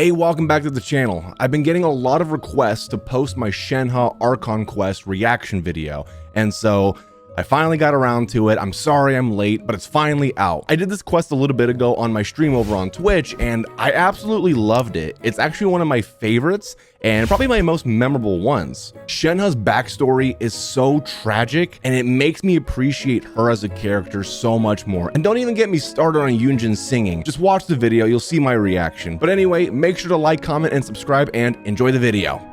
Hey, welcome back to the channel. I've been getting a lot of requests to post my Shenhe Archon Quest reaction video, and so I finally got around to it. I'm sorry I'm late, but it's finally out. I did this quest a little bit ago on my stream over on Twitch, and I absolutely loved it. It's actually one of my favorites, and probably my most memorable ones. Shenhe's backstory is so tragic, and it makes me appreciate her as a character so much more. And don't even get me started on Yunjin singing. Just watch the video, you'll see my reaction. But anyway, make sure to like, comment, and subscribe, and enjoy the video.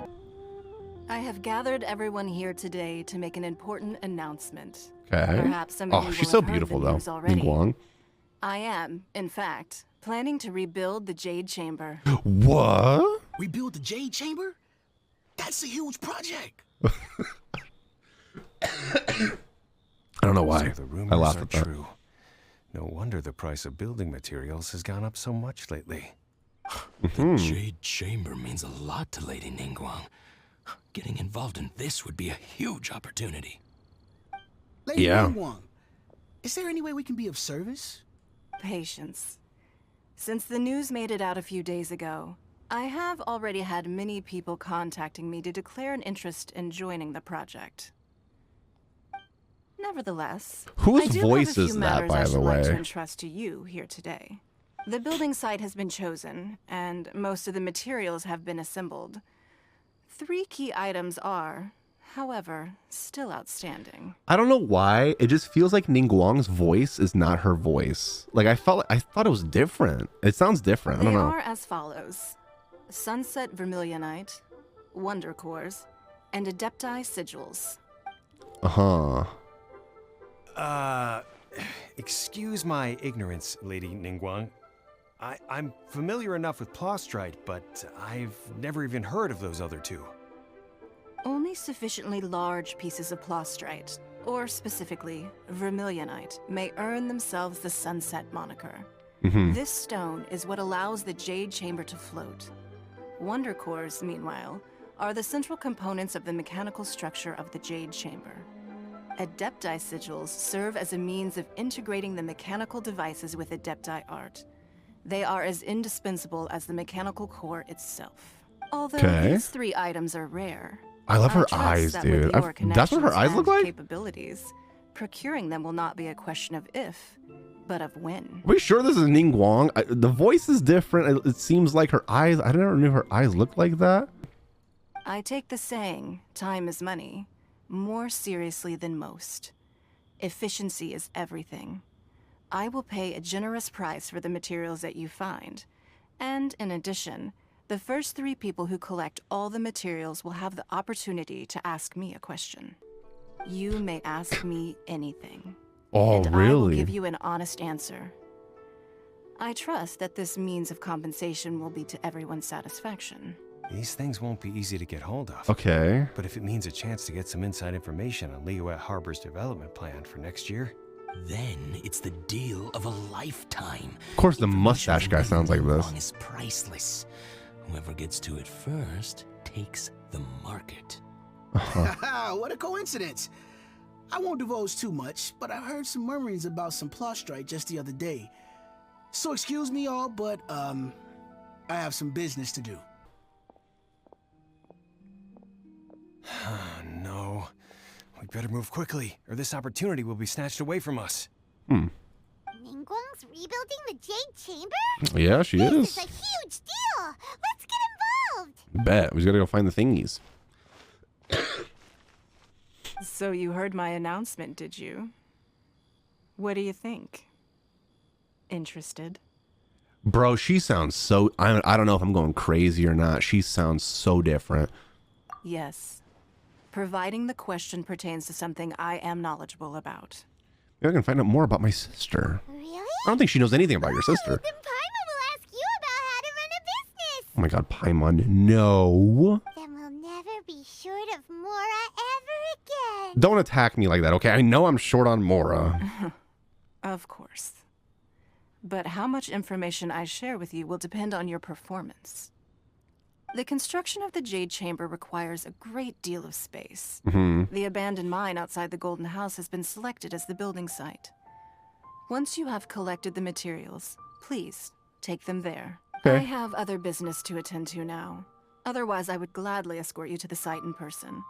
I have gathered everyone here today to make an important announcement. Okay. Perhaps some of you she's will so have heard beautiful the though. news already. Ningguang. I am, in fact, planning to rebuild the Jade Chamber. What? Rebuild the Jade Chamber? That's a huge project. I don't know why. So the I rumors laughed are at that. true. No wonder the price of building materials has gone up so much lately. The Jade Chamber means a lot to Lady Ningguang. Getting involved in this would be a huge opportunity. Lady Yeah. Ningguang, is there any way we can be of service? Patience. Since the news made it out a few days ago, I have already had many people contacting me to declare an interest in joining the project. Nevertheless, Whose I do voice have a is few that, matters by I the should like to way? entrust to you here today. The building site has been chosen, and most of the materials have been assembled. 3 key items are, however, still outstanding. I don't know why. It just feels like Ningguang's voice is not her voice. Like I thought it was different. It sounds different. I They don't know. are as follows: Sunset Vermilionite, Wonder Cores, and Adepti Sigils. Excuse my ignorance, Lady Ningguang. I'm familiar enough with Plostrite, but I've never even heard of those other two. Only sufficiently large pieces of Plostrite, or specifically Vermilionite, may earn themselves the Sunset moniker. This stone is what allows the Jade Chamber to float. Wonder Cores, meanwhile, are the central components of the mechanical structure of the Jade Chamber. Adepti Sigils serve as a means of integrating the mechanical devices with Adepti art. They are as indispensable as the mechanical core itself. Although these 3 items are rare, I love her trust eyes, that dude. with your That's what her connections eyes look and like? Capabilities, procuring them will not be a question of if, but of when. Are we sure this is Ningguang? The voice is different. It seems like her eyes. I never knew her eyes looked like that. I take the saying, time is money, more seriously than most. Efficiency is everything. I will pay a generous price for the materials that you find. And in addition, the first 3 people who collect all the materials will have the opportunity to ask me a question. You may ask me anything. Oh, and I will really? give you an honest answer. I trust that this means of compensation will be to everyone's satisfaction. These things won't be easy to get hold of. Okay. But if it means a chance to get some inside information on Liyue Harbor's development plan for next year, Then it's the deal of a lifetime. Of course, the Information mustache from guy Lady sounds like this. Ningguang is priceless. Whoever gets to it first takes the market. What a coincidence. I won't divulge too much, but I heard some murmurings about some Plostrite just the other day. So excuse me all, but I have some business to do. no. We better move quickly, or this opportunity will be snatched away from us. Ningguang's rebuilding the Jade Chamber? Yeah, she This is. is a huge deal! Let's get involved! Bet. We just gotta go find the thingies. So you heard my announcement, did you? What do you think? Interested? Bro, she sounds so... I don't know if I'm going crazy or not. She sounds so different. Yes. Providing the question pertains to something I am knowledgeable about. Maybe I can find out more about my sister. Really? I don't think she knows anything about your sister. Then Paimon will ask you about how to run a business! Oh my god, Paimon. No. Then we'll never be short of Mora ever again! Don't attack me like that, okay? I know I'm short on Mora. Of course. But how much information I share with you will depend on your performance. The construction of the Jade Chamber requires a great deal of space. The abandoned mine outside the Golden House has been selected as the building site. Once you have collected the materials, please take them there. Okay. I have other business to attend to now. Otherwise, I would gladly escort you to the site in person.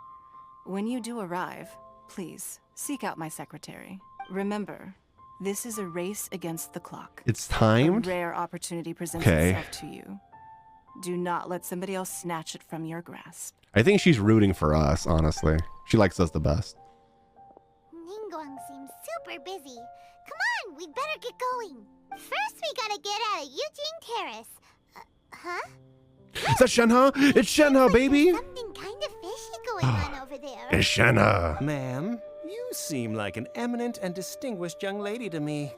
When you do arrive, please seek out my secretary. Remember, this is a race against the clock. It's A timed? rare opportunity presents Okay. itself to you. Do not let somebody else snatch it from your grasp. I think she's rooting for us, honestly. She likes us the best. Ningguang seems super busy. Come on, we'd better get going. First, we gotta get out of Eugene Terrace. Huh? Is that Shenhe? It's Shenhe, baby! Something kind of fishy going on over there. It's Shenhe. Ma'am, you seem like an eminent and distinguished young lady to me.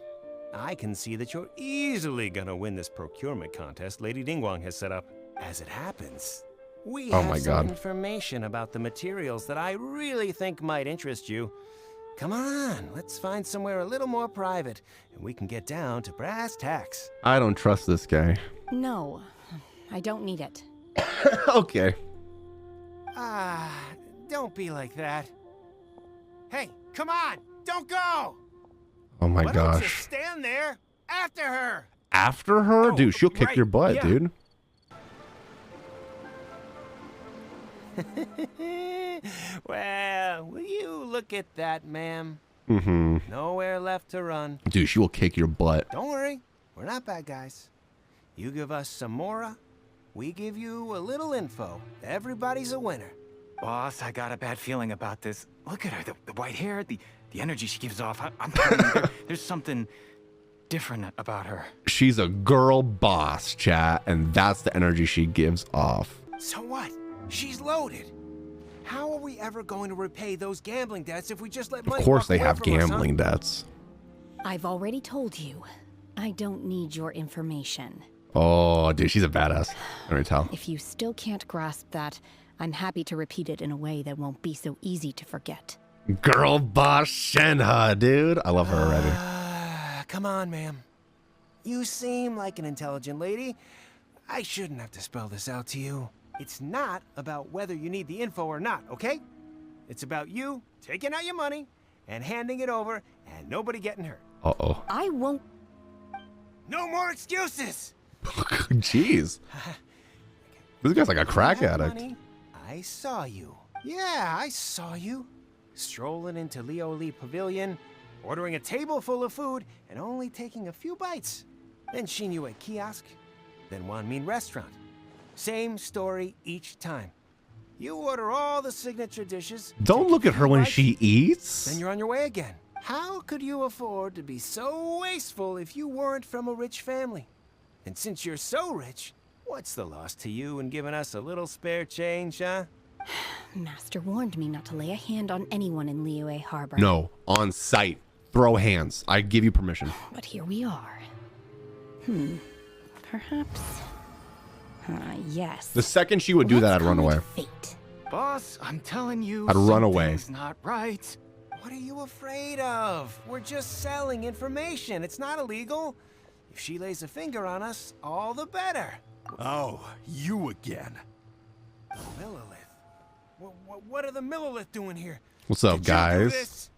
I can see that you're easily gonna win this procurement contest Lady Ningguang has set up. As it happens, we Oh have my some God. information about the materials that I really think might interest you. Come on, let's find somewhere a little more private, and we can get down to brass tacks. I don't trust this guy. No, I don't need it. Okay. Don't be like that. Hey, come on, don't go! Oh my Why don't you gosh. stand there after her? After her? Oh, Dude, she'll kick right, your butt, yeah. dude. Well, will you look at that, ma'am? Mm-hmm. Nowhere left to run. Dude, she will kick your butt. Don't worry, we're not bad guys. You give us some mora, we give you a little info. Everybody's a winner. Boss, I got a bad feeling about this. Look at her, the white hair, the energy she gives off. I'm telling you, there's something different about her. She's a girl boss, chat, and that's the energy she gives off. So what? She's loaded. How are we ever going to repay those gambling debts if we just let money Of course walk they away have from us, huh? gambling debts. I've already told you, I don't need your information. Oh, dude, she's a badass. Let me tell. If you still can't grasp that, I'm happy to repeat it in a way that won't be so easy to forget. Girl boss Shenhe, dude. I love her already. Come on, ma'am. You seem like an intelligent lady. I shouldn't have to spell this out to you. It's not about whether you need the info or not, okay? It's about you taking out your money and handing it over and nobody getting hurt. Uh-oh. I won't. No more excuses! Jeez. This guy's like a crack You have addict. money. I saw you. Yeah, I saw you. Strolling into Leo Lee Pavilion, ordering a table full of food, and only taking a few bites. Then Shinue Kiosk, then Wanmin Restaurant. Same story each time. You order all the signature dishes. Don't take look a at her few when bites, she eats. Then you're on your way again. How could you afford to be so wasteful if you weren't from a rich family? And since you're so rich, what's the loss to you in giving us a little spare change, huh? Master warned me not to lay a hand on anyone in Liyue Harbor. No, on site. Throw hands. I give you permission. But here we are. Perhaps. Yes. The second she would do that, I'd run away. Fate. Boss, I'm telling you, I'd run away. something's not right. What are you afraid of? We're just selling information. It's not illegal. If she lays a finger on us, all the better. Oh, you again. The Millilith. What are the Millilith doing here? What's up, Did you do guys? this?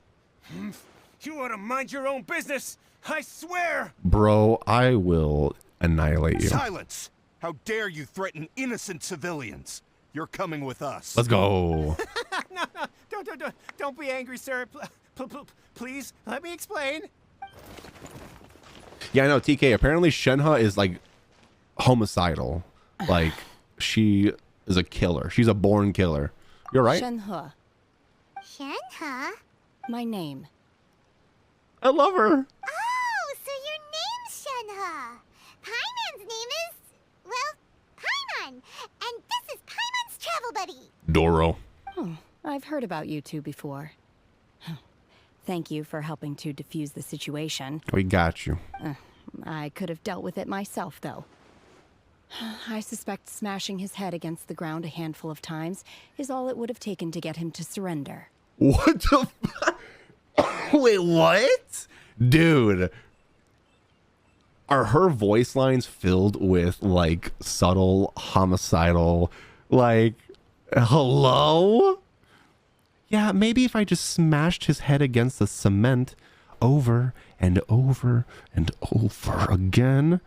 You ought to mind your own business. I swear. Bro, I will annihilate you. Silence! How dare you threaten innocent civilians? You're coming with us. Let's go. No, don't be angry, sir. Please, let me explain. Yeah, I know, TK. Apparently Shenhe is like homicidal. Like, she is a killer. She's a born killer. You're right. Shenhe. Shenhe? My name. I love her. Oh, so your name's Shenhe. Paimon's name is, well, Paimon. And this is Paimon's travel buddy. Doro. Oh, I've heard about you two before. Thank you for helping to defuse the situation. We got you. I could have dealt with it myself, though. I suspect smashing his head against the ground a handful of times is all it would have taken to get him to surrender. What the Wait, what? Dude. Are her voice lines filled with, like, subtle, homicidal, like, hello? Yeah, maybe if I just smashed his head against the cement over and over and over again.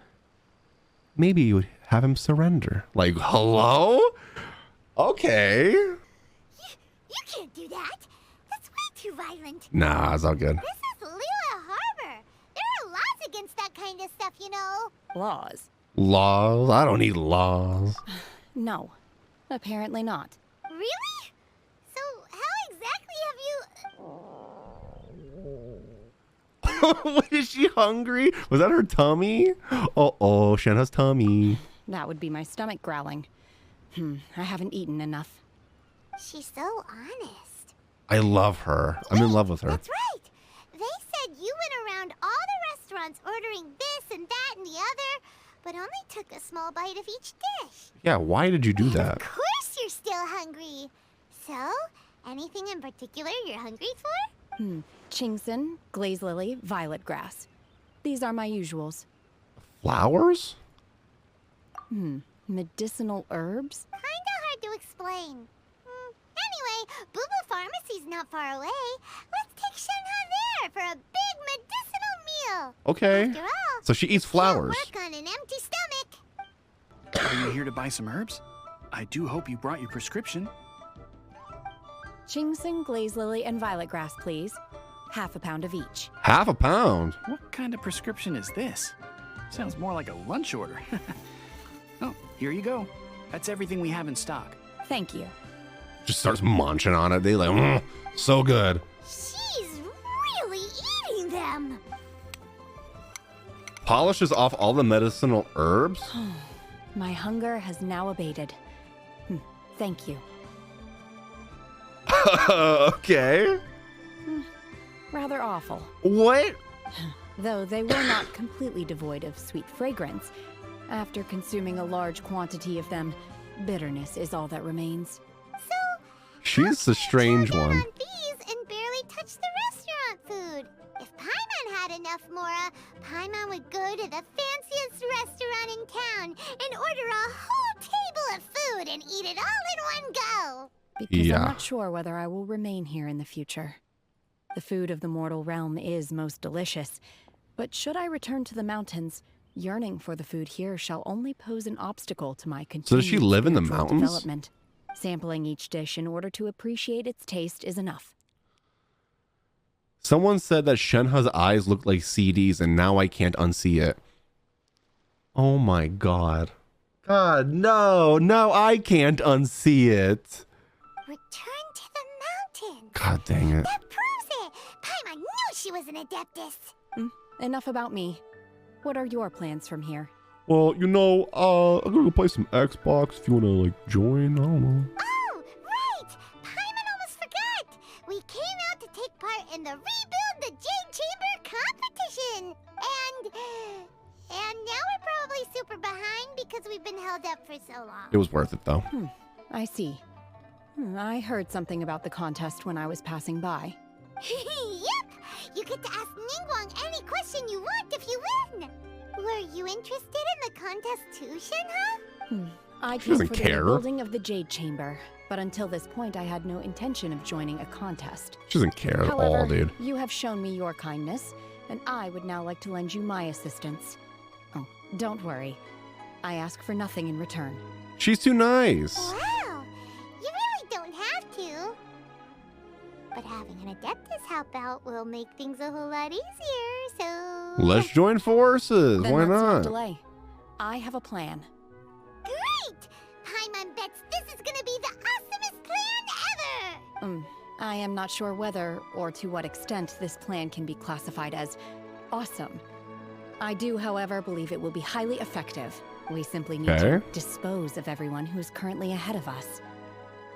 maybe you would have him surrender. Like, hello? Okay. You can't do that. That's way too violent. Nah, it's all good. This is Lila Harbor. There are laws against that kind of stuff, you know. Laws? Laws? I don't need laws. No, apparently not. Really? So how exactly have you... What, is she hungry? Was that her tummy? Oh, Shenhe's tummy. That would be my stomach growling. I haven't eaten enough. She's so honest. I love her. I'm in love with her. That's right. They said you went around all the restaurants ordering this and that and the other, but only took a small bite of each dish. Yeah, why did you do that? Of course you're still hungry. So, anything in particular you're hungry for? Chingson, glaze lily, violet grass. These are my usuals. Flowers? Medicinal herbs? Kinda hard to explain. Anyway, Booba Pharmacy's not far away. Let's take Shenhe there for a big medicinal meal. Okay. After all, So she eats flowers. can't work on an empty stomach. Are you here to buy some herbs? I do hope you brought your prescription. Chingson, glaze lily, and violet grass, please. Half a pound of each. Half a pound. What kind of prescription is this? Sounds more like a lunch order. Oh, here you go. That's everything we have in stock. Thank you. Just starts munching on it. They like, so good. She's really eating them. Polishes off all the medicinal herbs. My hunger has now abated. Thank you. Okay. Rather awful. What? Though they were not completely devoid of sweet fragrance. After consuming a large quantity of them, bitterness is all that remains. So, She's the strange chow down one. on these and barely touch the restaurant food. If Paimon had enough Mora, Paimon would go to the fanciest restaurant in town and order a whole table of food and eat it all in one go. Because Yeah. I'm not sure whether I will remain here in the future. The food of the mortal realm is most delicious, but should I return to the mountains, yearning for the food here shall only pose an obstacle to my continued So does she live in the spiritual mountains? development. Sampling each dish in order to appreciate its taste is enough. Someone said that Shenhe's eyes look like CDs, and now I can't unsee it. Oh my god. God, no, I can't unsee it. Return to the mountains. God dang it. That proves it. Paimon knew she was an adeptus. Enough about me. What are your plans from here? Well, I'm gonna go play some Xbox if you wanna, like, join. I don't know. Oh, right! Paimon almost forgot. We came out to take part in the Rebuild the Jade Chamber competition. And now we're probably super behind because we've been held up for so long. It was worth it, though. I see. I heard something about the contest when I was passing by. Yep! You get to ask Ningguang any question you want if you win. Were you interested in the contest too, Shenhe? I She came doesn't for care. the rebuilding of the Jade Chamber, but until this point I had no intention of joining a contest. She doesn't care at However, all, dude. you have shown me your kindness, and I would now like to lend you my assistance. Oh, don't worry. I ask for nothing in return. She's too nice. Wow! You really don't have to. But having an Adeptus help out will make things a whole lot easier, so... Let's join forces. Then Why let's not? delay. I have a plan. Great! Paimon bets this is gonna be the awesomest plan ever! I am not sure whether or to what extent this plan can be classified as awesome. I do, however, believe it will be highly effective. We simply need to Okay. dispose of everyone who is currently ahead of us.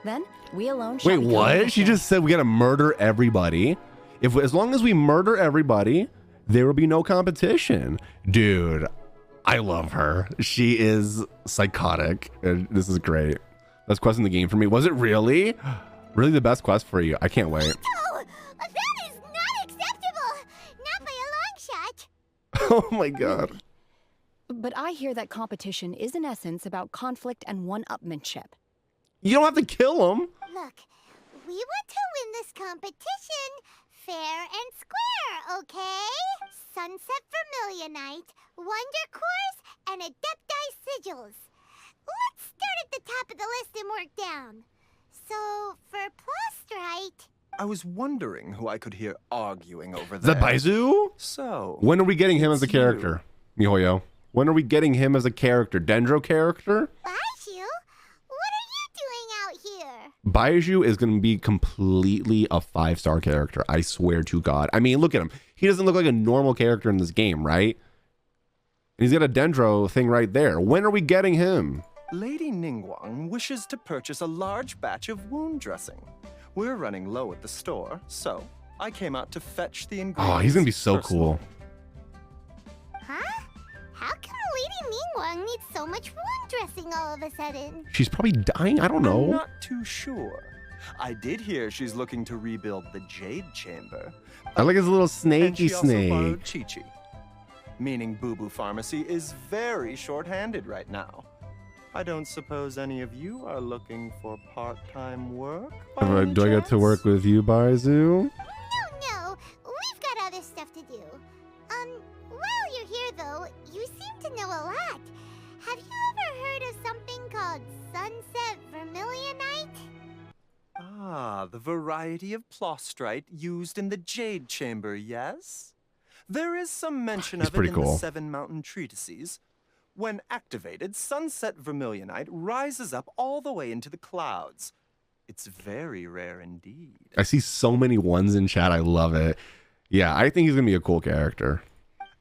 Then, we alone shall Wait, become what? the She victor. just said we gotta murder everybody. As long as we murder everybody, there will be no competition. Dude, I love her. She is psychotic. This is great. Best quest in the game for me. Was it really? Really the best quest for you? I can't wait. Oh, that is not acceptable! Not by a long shot! Oh my god. But I hear that competition is in essence about conflict and one-upmanship. You don't have to kill him. Look, we want to win this competition fair and square, okay? Sunset Vermilionite, Wonder Cores, and Adepti Sigils. Let's start at the top of the list and work down. So, for Plostrite... I was wondering who I could hear arguing over Is there. that Baizu? So... When are we getting him as a character, MiHoYo? When are we getting him as a character? Dendro character? Baiju? What are you doing out here? Baiju is going to be completely a 5-star character. I swear to God. I mean, look at him. He doesn't look like a normal character in this game, right? And he's got a Dendro thing right there. When are we getting him? Lady Ningguang wishes to purchase a large batch of wound dressing. We're running low at the store, so I came out to fetch the ingredients. Oh, he's going to be so personally. cool. Huh? How come Lady Ningguang needs so much wound dressing all of a sudden? She's probably dying. I don't know. I'm not too sure. I did hear she's looking to rebuild the Jade Chamber. I like his little And snaky she also snake. borrowed Chi-Chi. Meaning Boo Boo Pharmacy is very short-handed right now. I don't suppose any of you are looking for part-time work? by any Do I get to chance? work with you, Baizu? No, we've got other stuff to do. While you're here though, you seem to know a lot. Have you ever heard of something called Sunset Vermilionite? Ah, the variety of plostrite used in the Jade Chamber, yes? There is some mention He's of it pretty in cool. the 7 Mountain Treatises. When activated, Sunset Vermilionite rises up all the way into the clouds. It's very rare indeed. I see so many ones in chat. I love it. Yeah, I think he's going to be a cool character.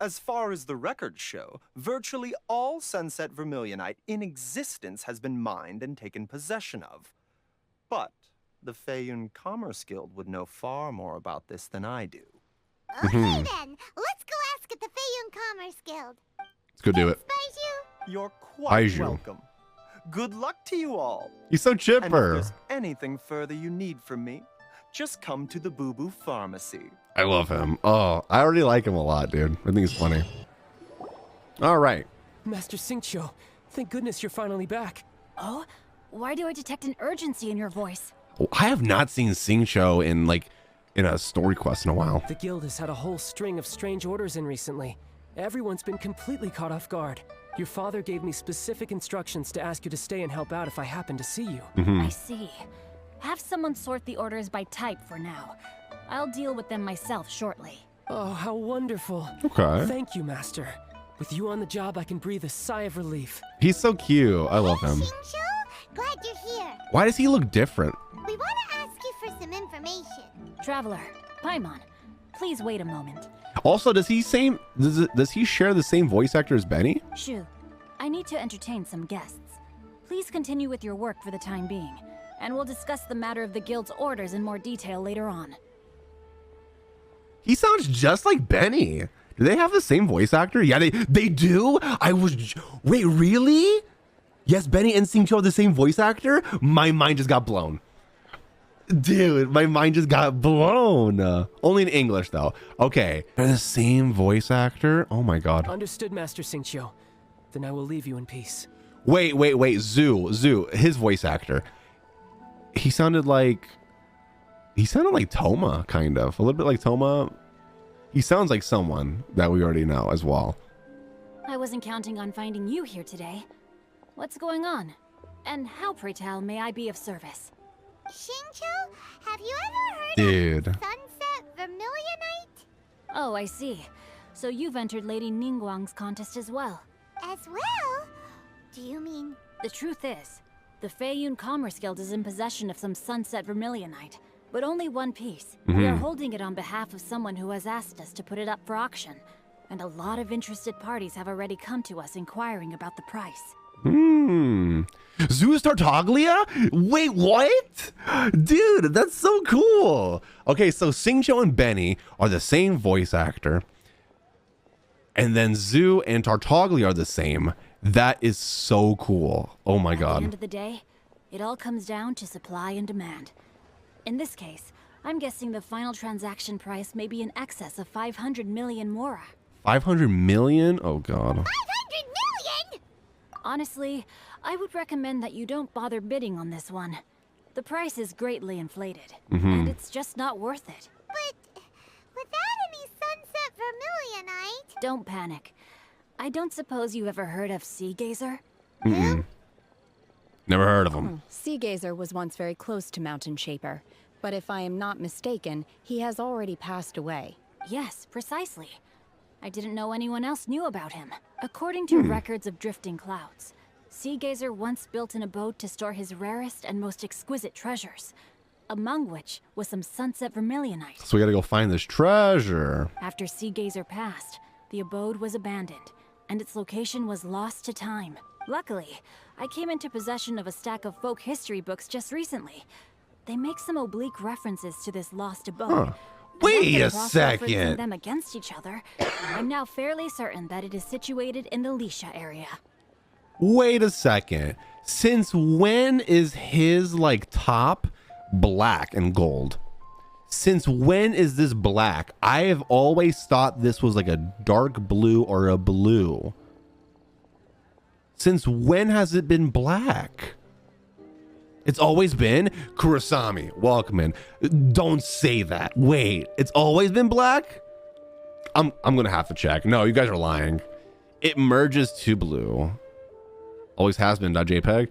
As far as the records show, virtually all Sunset Vermilionite in existence has been mined and taken possession of. But the Feiyun Commerce Guild would know far more about this than I do. Okay then, let's go ask at the Feiyun Commerce Guild. Let's go do it. Baiju? You're quite Baiju. welcome. Good luck to you all. He's so And if chipper. there's anything further you need from me, just come to the Boo Boo Pharmacy. I love him. Oh, I already like him a lot, dude. I think he's funny. All right. Master Xingqiu, thank goodness you're finally back. Oh? Why do I detect an urgency in your voice? Oh, I have not seen Xingqiu in a story quest in a while. The guild has had a whole string of strange orders in recently. Everyone's been completely caught off guard. Your father gave me specific instructions to ask you to stay and help out if I happen to see you. I see. Have someone sort the orders by type for now. I'll deal with them myself shortly. Oh, how wonderful. Okay. Thank you, Master. With you on the job, I can breathe a sigh of relief. He's so cute. I love him. Xingqiu, glad you're here. Why does he look different? We want to ask you for some information. Traveler, Paimon, please wait a moment. Also, does he share the same voice actor as Benny? Shu, I need to entertain some guests. Please continue with your work for the time being, and we'll discuss the matter of the guild's orders in more detail later on. He sounds just like Benny. Do they have the same voice actor? Yeah, they do? Wait, really? Yes, Benny and Xingqiu have the same voice actor? My mind just got blown. Dude, my mind just got blown. Only in English, though. Okay, they're the same voice actor? Oh my god. Understood, Master Xingqiu. Then I will leave you in peace. Wait. Zhu, his voice actor. He sounded like Toma, kind of. A little bit like Toma. He sounds like someone that we already know as well. I wasn't counting on finding you here today. What's going on? And how, pray tell, may I be of service? Xingqiu, have you ever heard Dude. of Sunset Vermilionite? Oh, I see. So you've entered Lady Ningguang's contest as well. As well? Do you mean... The truth is, the Feiyun Commerce Guild is in possession of some Sunset Vermilionite, but only one piece. We are holding it on behalf of someone who has asked us to put it up for auction, and a lot of interested parties have already come to us inquiring about the price. Zeus Tartaglia? Wait, what? Dude, that's so cool. Okay, so Xingqiu and Benny are the same voice actor. And then Zhu and Tartaglia are the same. That is so cool. Oh my At the god. end of the day, it all comes down to supply and demand. In this case, I'm guessing the final transaction price may be in excess of 500 million mora. 500 million? Oh god. 500 million?! Honestly, I would recommend that you don't bother bidding on this one. The price is greatly inflated, and it's just not worth it. But vermilionite. Don't panic. I don't suppose you ever heard of Seagazer? Never heard of him. Seagazer was once very close to Mountain Shaper, but if I am not mistaken, he has already passed away. Yes, precisely. I didn't know anyone else knew about him. According to records of drifting clouds, Seagazer once built an abode to store his rarest and most exquisite treasures, among which was some sunset vermilionite. So we gotta go find this treasure. After Seagazer passed, the abode was abandoned, and its location was lost to time. Luckily, I came into possession of a stack of folk history books just recently. They make some oblique references to this lost abode. Wait a Cross-referencing second. them against each other, I'm now fairly certain that it is situated in the Lisha area. Wait a second. Since when is his like top black and gold? Since when is this black? I have always thought this was like a dark blue or a blue. Since when has it been black? It's always been? Kurosami, welcome in. Don't say that. Wait, it's always been black? I'm gonna have to check. No, you guys are lying. It merges to blue. Always has been, .jpg.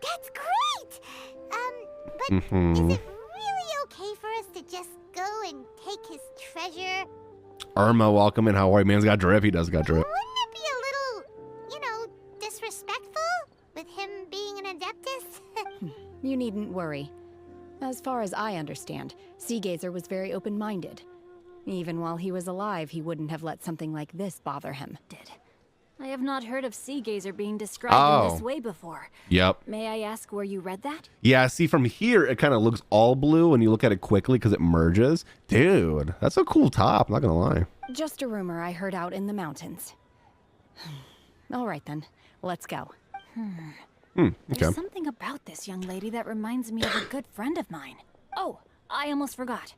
That's great! But is it really okay for us to just go and take his treasure? Irma, welcome in. How are you? Man's got drip. He does got drip. Wouldn't it be a little, you know, disrespectful with him being an Adeptus? You needn't worry. As far as I understand, Seagazer was very open-minded. Even while he was alive, he wouldn't have let something like this bother him. I have not heard of Seagazer being described in this way before. Yep. May I ask where you read that? Yeah, see, from here, it kind of looks all blue when you look at it quickly because it merges. Dude, that's a cool top, not gonna lie. Just a rumor I heard out in the mountains. All right then, let's go. Okay. There's something about this young lady that reminds me of a good friend of mine. Oh, I almost forgot.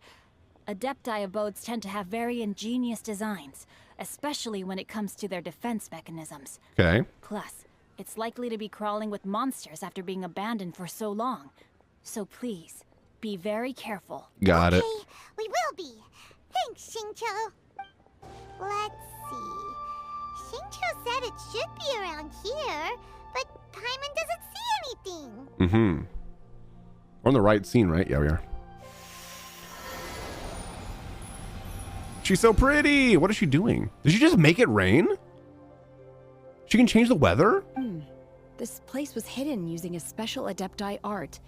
Adepti abodes tend to have very ingenious designs, especially when it comes to their defense mechanisms. Okay. Plus, it's likely to be crawling with monsters after being abandoned for so long. So please, be very careful. Got it. We will be. Thanks, Xingqiu. Let's see. Xingqiu said it should be around here, but Paimon doesn't see anything. We're on the right scene, right? Yeah, we are. She's so pretty. What is she doing? Did she just make it rain? She can change the weather? This place was hidden using a special Adepti art.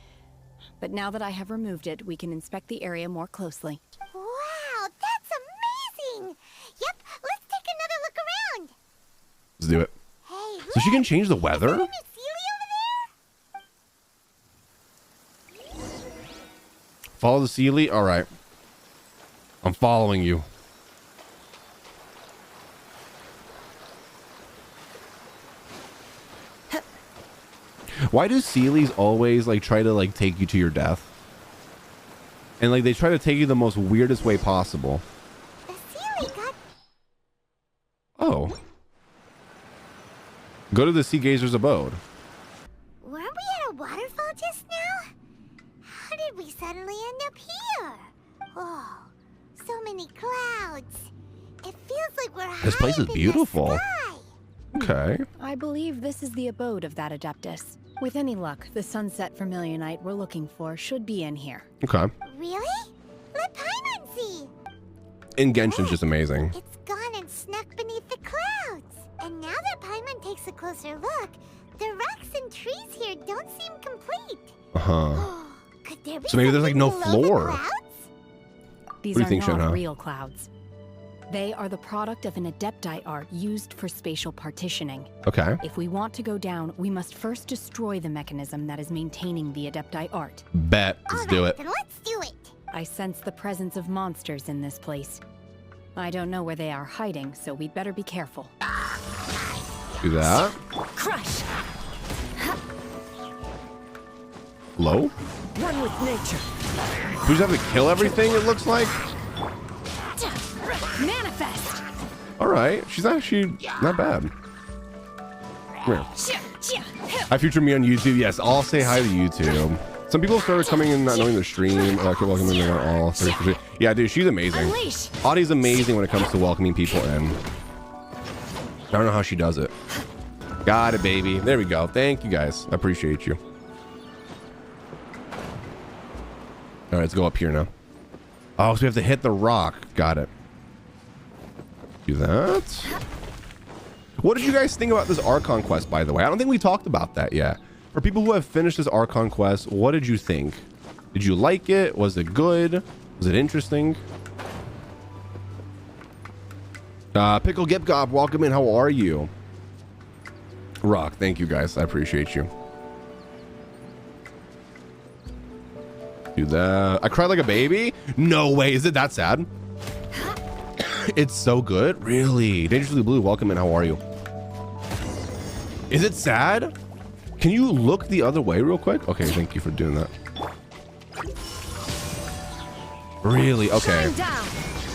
But now that I have removed it, we can inspect the area more closely. Wow, that's amazing! Yep, let's take another look around. Let's do it. Hey, So she can change the weather? Is that Sealy over there? Follow the Sealy? All right. I'm following you. Why do Sealies always like try to like take you to your death? And like they try to take you the most weirdest way possible. The Sealy got... Oh. Go to the Seagazer's abode. Weren't we at a waterfall just now? How did we suddenly end up here? Oh, so many clouds. It feels like we're This place is beautiful. Okay. I believe this is the abode of that Adeptus. With any luck, the sunset vermilionite we're looking for should be in here. Okay. Really? Let Paimon see. And Genshin's just amazing. It's gone and snuck beneath the clouds. And now that Paimon takes a closer look, the rocks and trees here don't seem complete. Could there be So maybe there's like no something below the floor. clouds? These What do are you think, not Shenhe? real clouds. They are the product of an Adepti art used for spatial partitioning. Okay. If we want to go down, we must first destroy the mechanism that is maintaining the Adepti art. Bet. Let's do it. Then let's do it. I sense the presence of monsters in this place. I don't know where they are hiding, so we'd better be careful. Do that. Crush! Low? One with nature. We just have to kill everything, it looks like. Manifest! All right. She's actually not bad. Come here. Hi, future me on YouTube. Yes, I'll say hi to YouTube. Some people started coming in not knowing the stream. Keep welcoming them all. Yeah, dude, she's amazing. Unleash. Audie's amazing when it comes to welcoming people in. I don't know how she does it. Got it, baby. There we go. Thank you, guys. I appreciate you. All right, let's go up here now. Oh, so we have to hit the rock. Got it. Do that. What did you guys think about this Archon Quest, by the way? I don't think we talked about that yet. For people who have finished this Archon Quest, what did you think? Did you like it? Was it good? Was it interesting? Pickle Gipgob, welcome in. How are you? Rock, thank you guys. I appreciate you. Do that. I cried like a baby? No way. Is it that sad? It's so good. Really? Dangerously Blue, welcome in. How are you? Is it sad? Can you look the other way real quick? Okay, thank you for doing that. Really? Okay.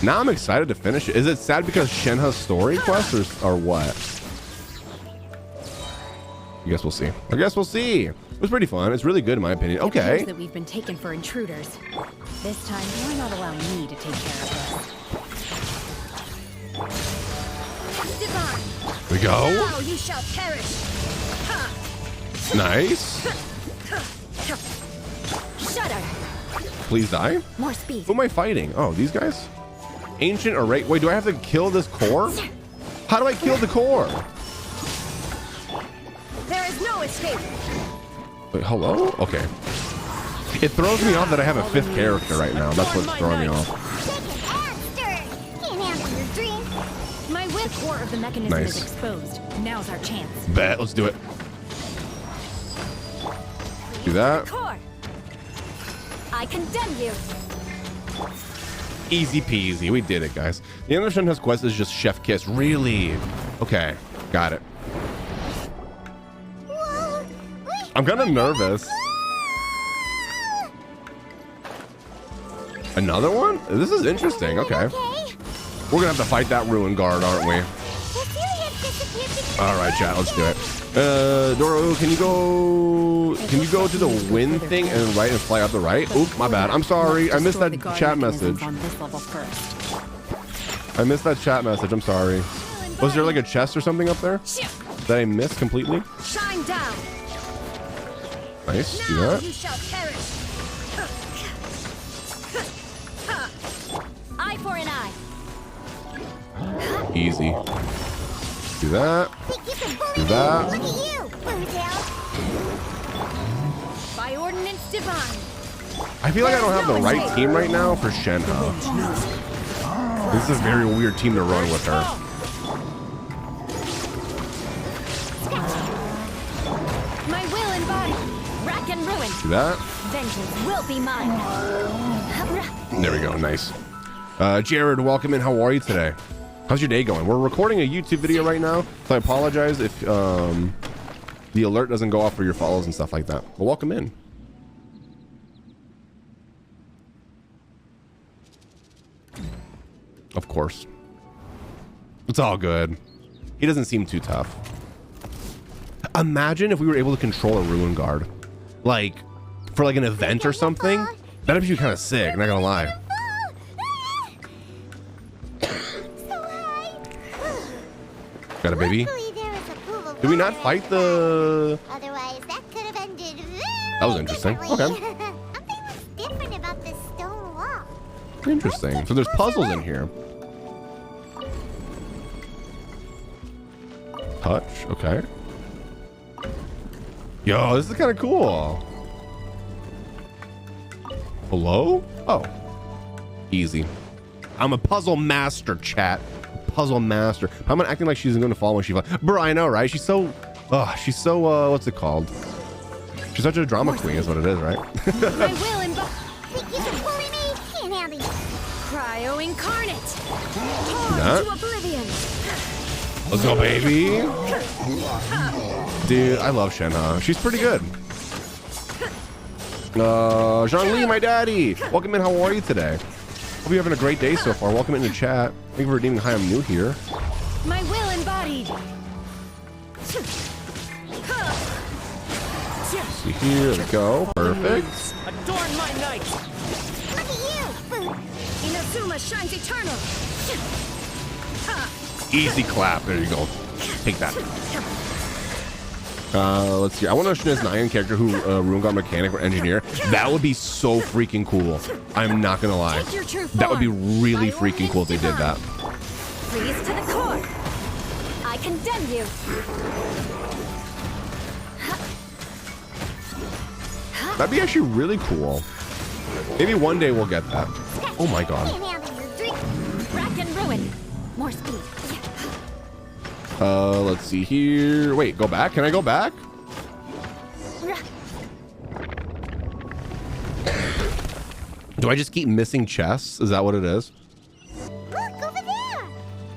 Now I'm excited to finish it. Is it sad because Shenhe's story quest or what? I guess we'll see. I guess we'll see. It was pretty fun. It's really good in my opinion. It Okay. appears that we've been taken for intruders. This time, you're not allowing me to take care of this. Divine. We go. Now you shall perish. Nice. Shudder. Please die. More speed. Who am I fighting? Oh, these guys? Ancient array. Wait, do I have to kill this core? How do I kill the core? There is no escape. Wait, hello? Okay. It throws me off that I have a 5th character right now. That's what's throwing me off. My whip core of the mechanism Nice. is exposed. Now's our chance. Bet. Let's do it. Do that. Core. I condemn you. Easy peasy. We did it, guys. The end of Shenhe's quest is just Chef Kiss. Really? Okay. Got it. I'm kind of nervous. Another one? This is interesting. Okay. We're gonna have to fight that ruin guard, aren't we? All right, chat. Let's do it. Doro, can you go to the wind thing and right and fly out the right? Oop, my bad. I'm sorry. I missed that chat message. I missed that chat message. I'm sorry. Was there like a chest or something up there that I missed completely? Shine down. Nice. Do that. You shall perish. Eye for an eye. Easy. Do that. Do that. By ordinance divine. I feel like I don't have the right team right now for Shenhe. This is a very weird team to run with her. My will and body. Rack and ruin. Do that. Vengeance will be mine. There we go. Nice. Jared, welcome in. How are you today? How's your day going? We're recording a YouTube video right now, so I apologize if the alert doesn't go off for your follows and stuff like that. But welcome in. Of course. It's all good. He doesn't seem too tough. Imagine if we were able to control a ruin guard. Like, for like an event or something. That'd be kind of sick, not gonna lie. Got a baby? Did we not fight the... Otherwise, that could have ended That was interesting. Okay. Something looks different about this stone wall. Interesting. So there's puzzles in here. Touch. Okay. Yo, this is kind of cool. Hello? Oh. Easy. I'm a puzzle master, chat. Puzzle master. How am I acting like she's going to fall when she falls? Bro, I know, right? She's so, what's it called? She's such a drama queen is what it is, right? My will and think you can bully me? Can't handle you. Cryo incarnate. That. To oblivion. Let's go, baby. Dude, I love Shenhe. She's pretty good. Zhongli, my daddy. Welcome in. How are you today? Hope you're having a great day so far. Welcome into chat. Thank you for redeeming. Hi, I'm new here. My will embodied. Let's see Here we go. Perfect. Adorn my night! Look at you, food. Inazuma shines eternal! Easy clap. There you go. Take that. Let's see. I want to show an Iron character who Rune got mechanic or engineer. That would be so freaking cool. I'm not gonna lie. That would be really freaking cool if they did that. Freeze to the core. I condemn you. That'd be actually really cool. Maybe one day we'll get that. Oh my god. Rack and ruin. More speed. Let's see here. Wait, go back? Can I go back? Do I just keep missing chests? Is that what it is? Look over there.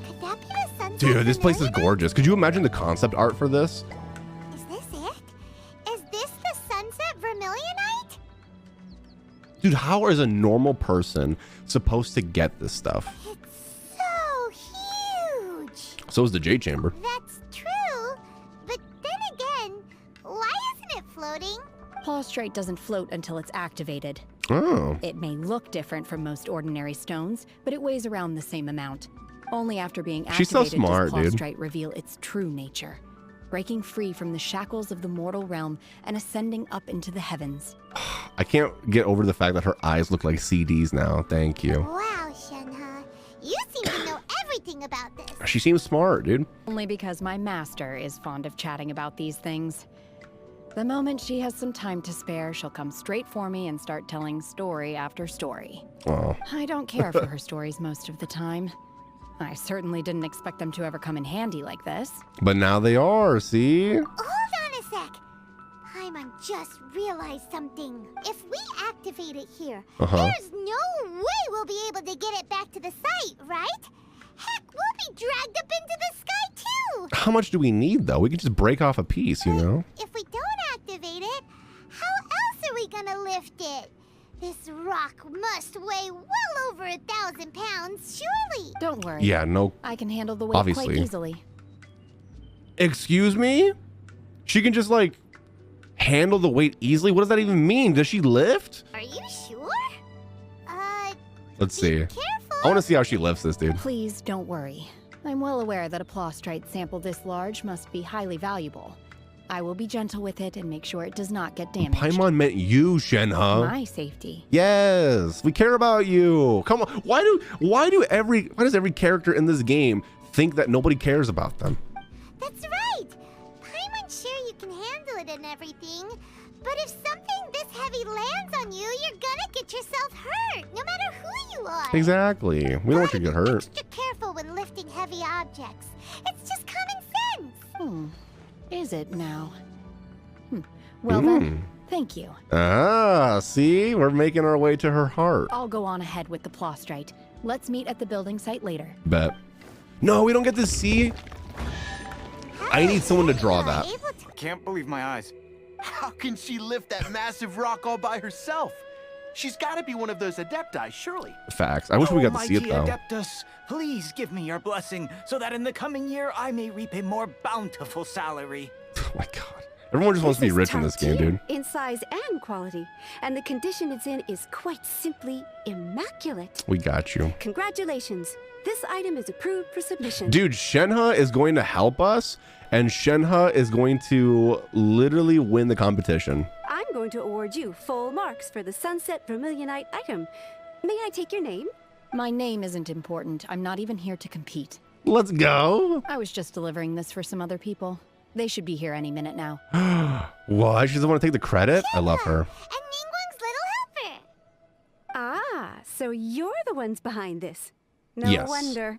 Could that be the sunset? Dude, this place is gorgeous. Could you imagine the concept art for this? Is this it? Is this the sunset vermilionite? Dude, how is a normal person supposed to get this stuff? It's so huge. So is the Jade Chamber. That's true. But then again, why isn't it floating? Plastrite doesn't float until it's activated. Oh. It may look different from most ordinary stones, but it weighs around the same amount. Only after being She's so activated smart, does dude. Plastrite reveal its true nature, breaking free from the shackles of the mortal realm and ascending up into the heavens. I can't get over the fact that her eyes look like CDs now. Thank you. Wow, Shenhe. You seem to know everything about this. She seems smart, dude. Only because my master is fond of chatting about these things. The moment she has some time to spare, she'll come straight for me and start telling story after story. Oh. I don't care for her stories most of the time. I certainly didn't expect them to ever come in handy like this. But now they are, see? Hold on a sec. Paimon just realized something. If we activate it here, there's no way we'll be able to get it back to the site, right? Heck, we'll be dragged up into the sky too. How much do we need, though? We can just break off a piece, you know? If we don't activate it, how else are we gonna lift it? This rock must weigh well over 1,000 pounds, surely. Don't worry. Yeah, no. I can handle the weight Obviously. quite easily. Excuse me? She can just, like, handle the weight easily? What does that even mean? Does she lift? Are you sure? Let's see. I want to see how she lifts this, dude. Please don't worry. I'm well aware that a plastrite sample this large must be highly valuable. I will be gentle with it and make sure it does not get damaged. Paimon meant you, Shenhe. My safety. Yes, we care about you. Come on. Why does every character in this game think that nobody cares about them? That's right. Paimon's sure you can handle it and everything, but if something this heavy lands on you, you're gonna get yourself hurt, no matter who you are. Exactly. We don't want you to get hurt. Extra careful when lifting heavy objects. It's just common sense. Is it now? Well then, thank you. Ah, see? We're making our way to her heart. I'll go on ahead with the plastrite. Let's meet at the building site later. Bet. No, we don't get to see. I need someone to draw that. I can't believe my eyes. How can she lift that massive rock all by herself? She's got to be one of those adepti, surely. Facts. I wish we got to see it, Mighty though. Adeptus, please give me your blessing so that in the coming year I may reap a more bountiful salary. Oh my god. Everyone just wants to be rich in this game, dude. In size and quality, and the condition it's in is quite simply immaculate. We got you. Congratulations. This item is approved for submission. Dude, Shenhe is going to help us, and Shenhe is going to literally win the competition. I'm going to award you full marks for the Sunset Vermilionite item. May I take your name? My name isn't important. I'm not even here to compete. Let's go. I was just delivering this for some other people. They should be here any minute now. What? She doesn't want to take the credit? I love her. And Ningguang's little helper. Ah, so you're the ones behind this. No Yes. wonder.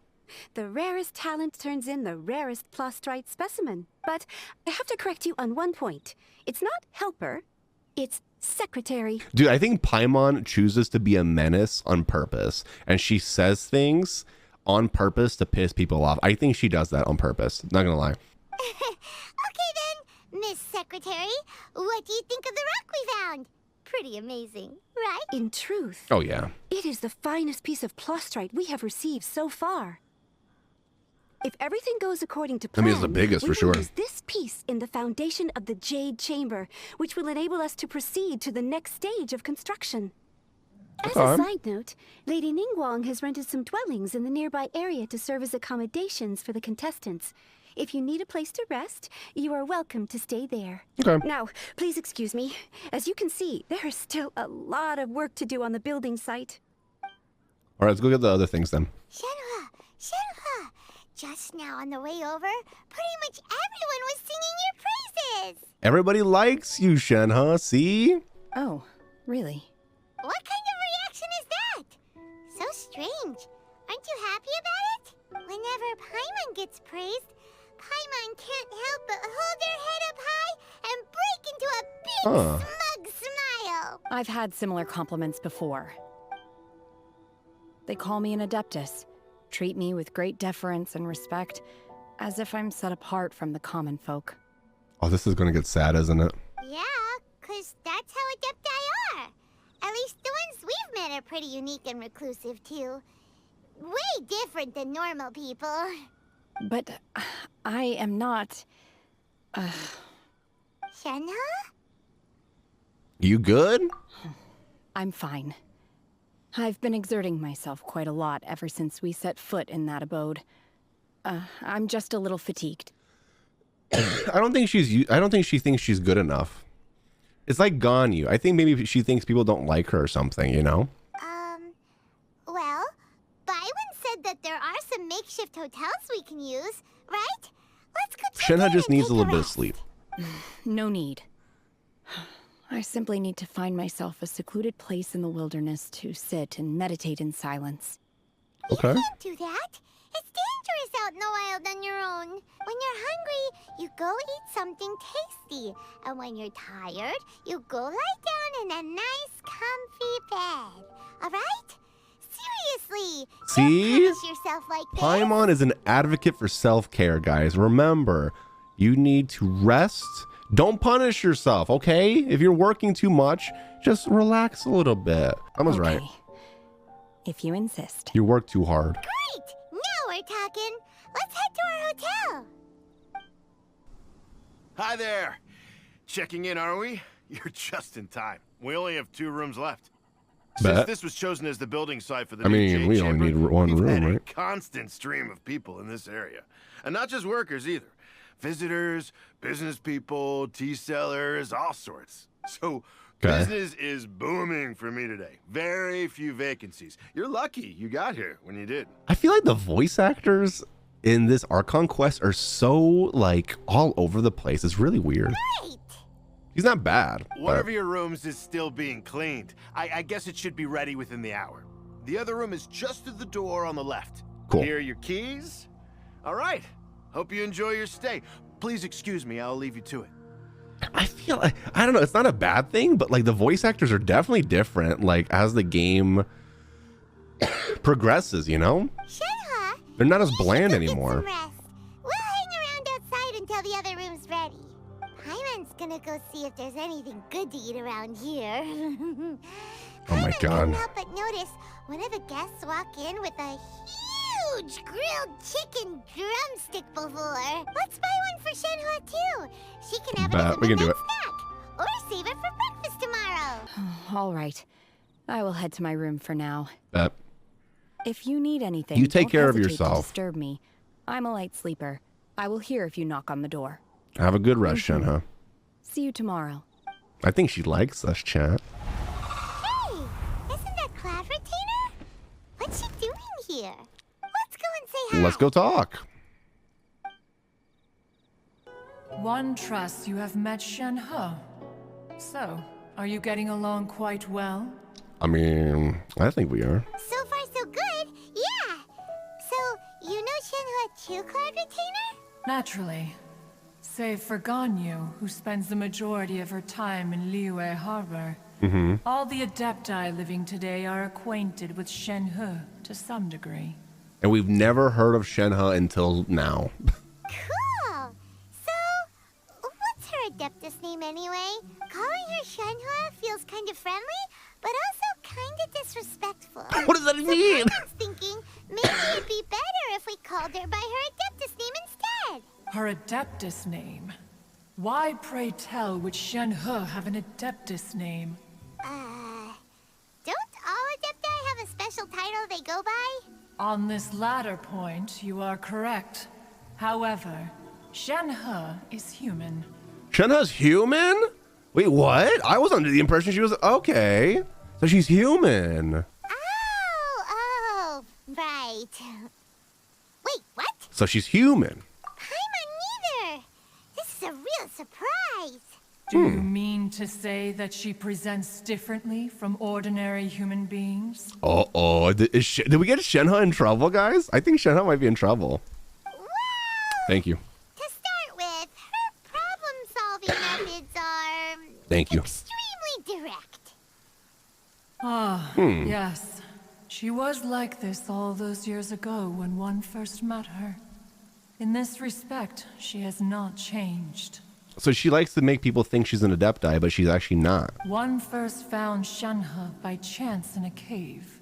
The rarest talent turns in the rarest plastrite specimen. But I have to correct you on one point. It's not helper, it's secretary. Dude, I think Paimon chooses to be a menace on purpose, and she says things on purpose to piss people off. I think she does that on purpose. Not gonna lie. Okay then, Miss Secretary, what do you think of the rock we found? Pretty amazing, right? In truth, Oh yeah. it is the finest piece of plastrite we have received so far. If everything goes according to I plan, mean, it's the biggest we for will sure. use this piece in the foundation of the Jade Chamber, which will enable us to proceed to the next stage of construction. As a Okay. side note, Lady Ningguang has rented some dwellings in the nearby area to serve as accommodations for the contestants. If you need a place to rest, you are welcome to stay there. Okay. Now, please excuse me. As you can see, there is still a lot of work to do on the building site. All right, let's go get the other things then. Shenhe! Shenhe! Just now on the way over, pretty much everyone was singing your praises! Everybody likes you, Shenhe. See? Oh, really? What kind of reaction is that? So strange. Aren't you happy about it? Whenever Paimon gets praised, Paimon can't help but hold their head up high and break into a big smug smile. I've had similar compliments before. They call me an adeptus, treat me with great deference and respect, as if I'm set apart from the common folk. Oh, this is gonna get sad, isn't it? Yeah, 'cause that's how adepti are. At least the ones we've met are pretty unique and reclusive, too. Way different than normal people. But I am not... Shenhe? You good? I'm fine. I've been exerting myself quite a lot ever since we set foot in that abode. I'm just a little fatigued. I don't think she thinks she's good enough. It's like Ganyu. I think maybe she thinks people don't like her or something, you know? Well, Byron said that there are some makeshift hotels we can use, right? Let's go check Shenhe in just and needs take a little bit of rest. sleep. No need. I simply need to find myself a secluded place in the wilderness to sit and meditate in silence. Okay. You can't do that. It's dangerous out in the wild on your own. When you're hungry, you go eat something tasty. And when you're tired, you go lie down in a nice, comfy bed. All right? Seriously. See? Don't punish yourself like this. Paimon is an advocate for self-care, guys. Remember, you need to rest. Don't punish yourself, okay? If you're working too much, just relax a little bit. Emma's right. If you insist. You work too hard. Great. Now we're talking. Let's head to our hotel. Hi there. Checking in, are we? You're just in time. We only have 2 rooms left. Since Bet. this was chosen as the building site for the I new mean, Jade we Chamber, only need one we've room, had a right? constant stream of people in this area. And not just workers either. Visitors, business people, tea sellers, all sorts. So Okay. business is booming for me today. Very few vacancies. You're lucky you got here when you did. I feel like the voice actors in this Archon Quest are so, like, all over the place. It's really weird. Great. He's not bad. One but- of your rooms is still being cleaned. I guess it should be ready within the hour. The other room is just at the door on the left. Cool. Here are your keys. All right. Hope you enjoy your stay. Please excuse me. I'll leave you to it. I feel like, I don't know, it's not a bad thing, but like the voice actors are definitely different, like as the game progresses, you know? Shenhe, They're not as you should bland go get anymore. some rest. We'll hang around outside until the other room's ready. Paimon's gonna go see if there's anything good to eat around here. Oh my god. Couldn't help but notice one of the guests walk in with a huge grilled chicken drumstick before. Let's buy one for Shenhe too. She can have it as a We can do midnight it. snack. Or save it for breakfast tomorrow. All right. I will head to my room for now. Bet. If you need anything, You take don't care of hesitate to yourself. disturb me. I'm a light sleeper. I will hear if you knock on the door. Have a good rest, Shenhe. See you tomorrow. I think she likes us, chat. Hey, isn't that Cloud Retainer? What's she doing here? Let's go and say hi. Let's go talk. One trusts you have met Shenhe. So, are you getting along quite well? I mean, I think we are. So far, so good. Yeah. So, you know Shenhe too, Cloud Retainer? Naturally. Save for Ganyu, who spends the majority of her time in Liyue Harbor. Mm-hmm. All the adepti living today are acquainted with Shenhe to some degree. And we've never heard of Shenhe until now. Cool. So, what's her Adeptus name anyway? Calling her Shenhe feels kind of friendly, but also kind of disrespectful. What does that mean? I was thinking maybe it'd be better better if we called her by her Adeptus name instead. Her Adeptus name? Why, pray tell, would Shenhe have an Adeptus name? Don't all Adepti have a special title they go by? On this latter point, you are correct. However, Shenhe is human. Shenhe's human? Wait, what? I was under the impression she was... Okay. So she's human. Oh, right. Wait, what? So she's human. Paimon neither. This is a real surprise. Do you mean to say that she presents differently from ordinary human beings? Uh-oh. Did we get Shenhe in trouble, guys? I think Shenhe might be in trouble. Well, Thank you. to start with, her problem-solving methods are... Thank you. extremely direct. Ah, yes. She was like this all those years ago when one first met her. In this respect, she has not changed. So she likes to make people think she's an Adepti, but she's actually not. One first found Shenhe by chance in a cave.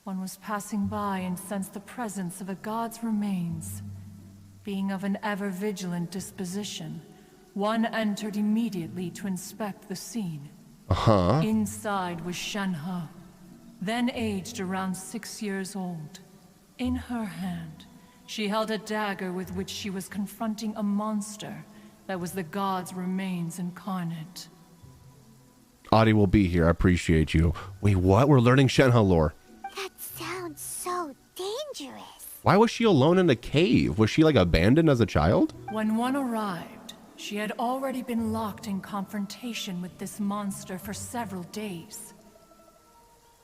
One was passing by and sensed the presence of a god's remains. Being of an ever-vigilant disposition, one entered immediately to inspect the scene. Uh-huh. Inside was Shenhe, then aged around 6 years old. In her hand, she held a dagger with which she was confronting a monster that was the god's remains incarnate. Adi will be here. I appreciate you. Wait, what? We're learning Shenhe lore. That sounds so dangerous. Why was she alone in a cave? Was she like abandoned as a child? When one arrived, she had already been locked in confrontation with this monster for several days.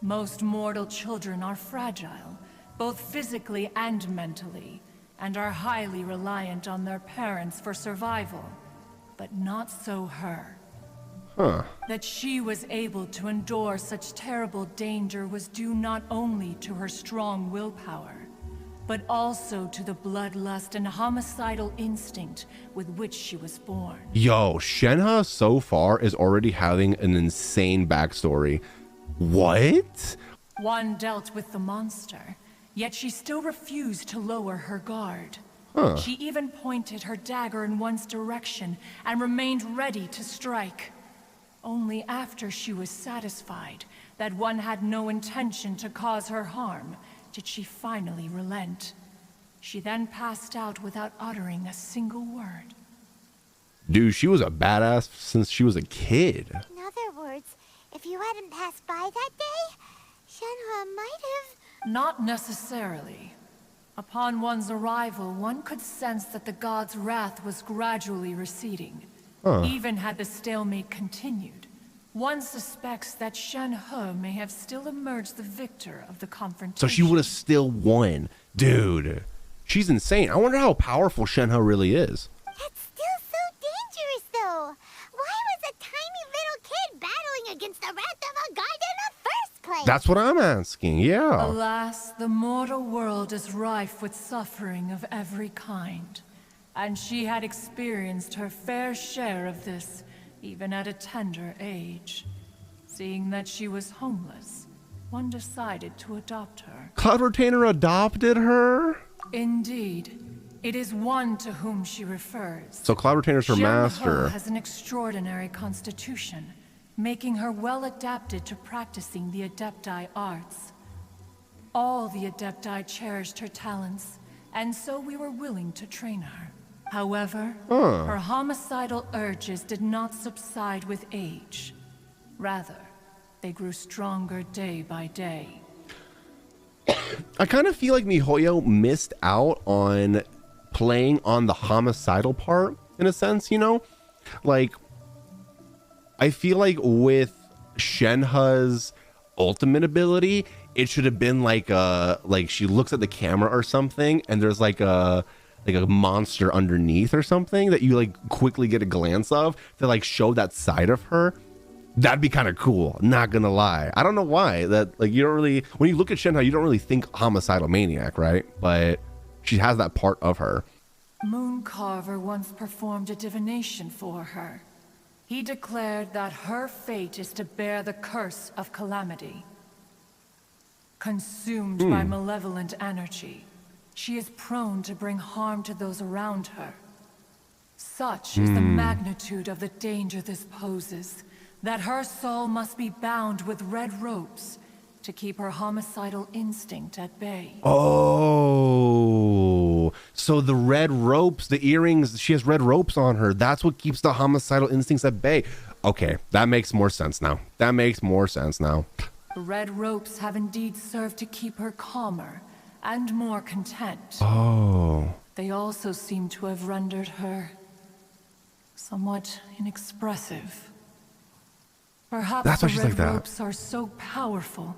Most mortal children are fragile, both physically and mentally, and are highly reliant on their parents for survival. But not so her. Huh. That she was able to endure such terrible danger was due not only to her strong willpower, but also to the bloodlust and homicidal instinct with which she was born. Yo, Shenhe so far is already having an insane backstory. What? One dealt with the monster, yet she still refused to lower her guard. Huh. She even pointed her dagger in one's direction and remained ready to strike. Only after she was satisfied that one had no intention to cause her harm did she finally relent. She then passed out without uttering a single word. Dude, she was a badass since she was a kid. In other words, if you hadn't passed by that day, Shenhe might have... Not necessarily. Upon one's arrival, one could sense that the god's wrath was gradually receding. Huh. Even had the stalemate continued, one suspects that Shenhe may have still emerged the victor of the confrontation. So she would have still won. Dude, she's insane. I wonder how powerful Shenhe really is. That's still so dangerous, though. Why was a tiny little kid battling against the wrath of a god in the first place? That's what I'm asking, yeah. Alas, the mortal world is rife with suffering of every kind. And she had experienced her fair share of this, even at a tender age. Seeing that she was homeless, one decided to adopt her. Cloud Retainer adopted her? Indeed. It is one to whom she refers. So Cloud Retainer's her Shenhe master. has an extraordinary constitution, making her well adapted to practicing the Adepti arts. All the Adepti cherished her talents, and so we were willing to train her. However, her homicidal urges did not subside with age. Rather, they grew stronger day by day. I kind of feel like MiHoYo missed out on playing on the homicidal part, in a sense, you know? Like, I feel like with Shenhe's ultimate ability, it should have been like she looks at the camera or something, and there's like a monster underneath or something that you like quickly get a glance of to like show that side of her. That'd be kind of cool, not gonna lie. I don't know why that, like, you don't really, when you look at Shenhe, you don't really think homicidal maniac, right? But she has that part of her. Mooncarver once performed a divination for her. He declared that her fate is to bear the curse of calamity. Consumed by malevolent energy, she is prone to bring harm to those around her. Such is the magnitude of the danger this poses, that her soul must be bound with red ropes to keep her homicidal instinct at bay. Oh, so the red ropes, the earrings, she has red ropes on her. That's what keeps the homicidal instincts at bay. Okay, that makes more sense now. That makes more sense now. The red ropes have indeed served to keep her calmer and more content. Oh. They also seem to have rendered her somewhat inexpressive. Perhaps That's why the she's red like that. ropes are so powerful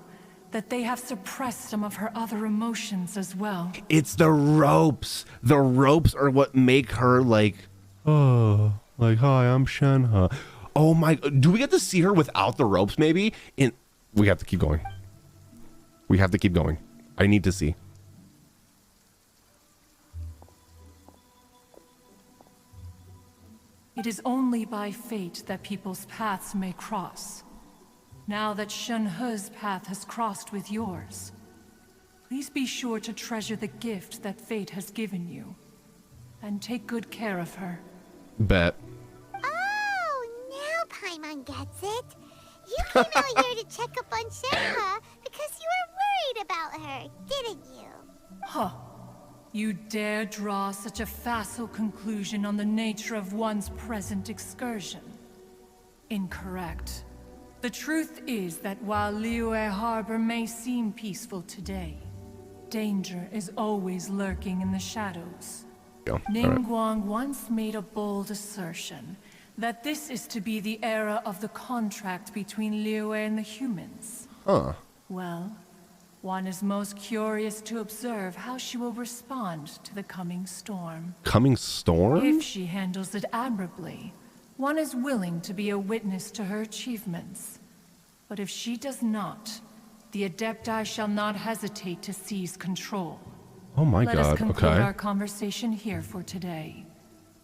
that they have suppressed some of her other emotions as well. It's the ropes. The ropes are what make her like, oh, like, hi, I'm Shenhe. Oh my, do we get to see her without the ropes maybe? We have to keep going. We have to keep going. I need to see. It is only by fate that people's paths may cross. Now that Shenhe's path has crossed with yours, please be sure to treasure the gift that fate has given you, and take good care of her. Bet. Oh, now Paimon gets it. You came out here to check up on Shenhe because you were worried about her, didn't you? Huh. You dare draw such a facile conclusion on the nature of one's present excursion? Incorrect. The truth is that while Liyue Harbor may seem peaceful today, danger is always lurking in the shadows. Ningguang once made a bold assertion that this is to be the era of the contract between Liyue and the humans. Huh. Well, one is most curious to observe how she will respond to the coming storm. Coming storm? If she handles it admirably, one is willing to be a witness to her achievements. But if she does not, the Adepti shall not hesitate to seize control. Oh my Let us god, conclude okay. our conversation here for today.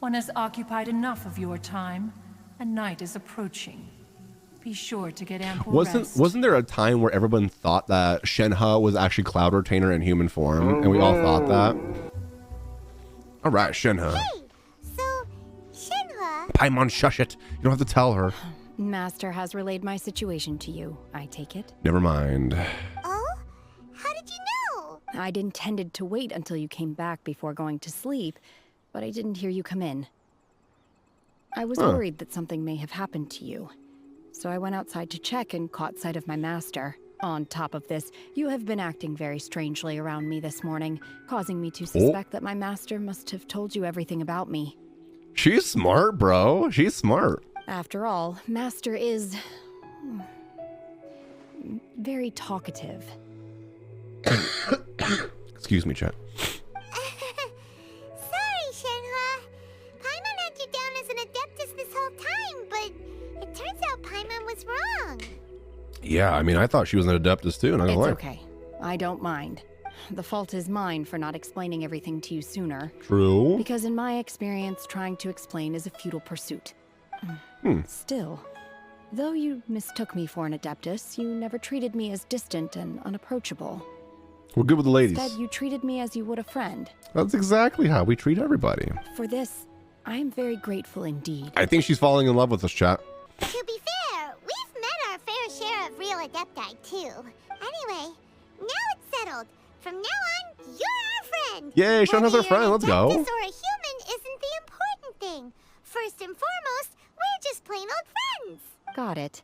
One has occupied enough of your time, and night is approaching. Be sure to get ample rest. Wasn't there a time where everyone thought that Shenhe was actually Cloud Retainer in human form, and we all thought that? All right, Shenhe. Hey, so Shenhe. Paimon, shush it. You don't have to tell her. Master has relayed my situation to you, I take it. Never mind. Oh? How did you know? I'd intended to wait until you came back before going to sleep, but I didn't hear you come in. I was worried that something may have happened to you. So I went outside to check and caught sight of my master. On top of this, you have been acting very strangely around me this morning, causing me to suspect that my master must have told you everything about me. She's smart, bro. She's smart. After all, Master is very talkative. Excuse me, chat. Sorry, Shenhe. Paimon had you down as an Adeptus this whole time, but it turns out Paimon was wrong. Yeah, I mean, I thought she was an Adeptus too, not gonna lie. It's okay. I don't mind. The fault is mine for not explaining everything to you sooner. True. Because in my experience, trying to explain is a futile pursuit. Still, though you mistook me for an Adeptus, you never treated me as distant and unapproachable. We're good with the ladies. Instead, you treated me as you would a friend. That's exactly how we treat everybody. For this, I am very grateful indeed. I think she's falling in love with us, chat. To be fair, we've met our fair share of real Adepti, too. Anyway, now it's settled. From now on, you're our friend. Yay, Shenhe's our friend. Let's go. Adeptus or a human isn't the important thing. First and foremost, we're just plain old friends. Got it.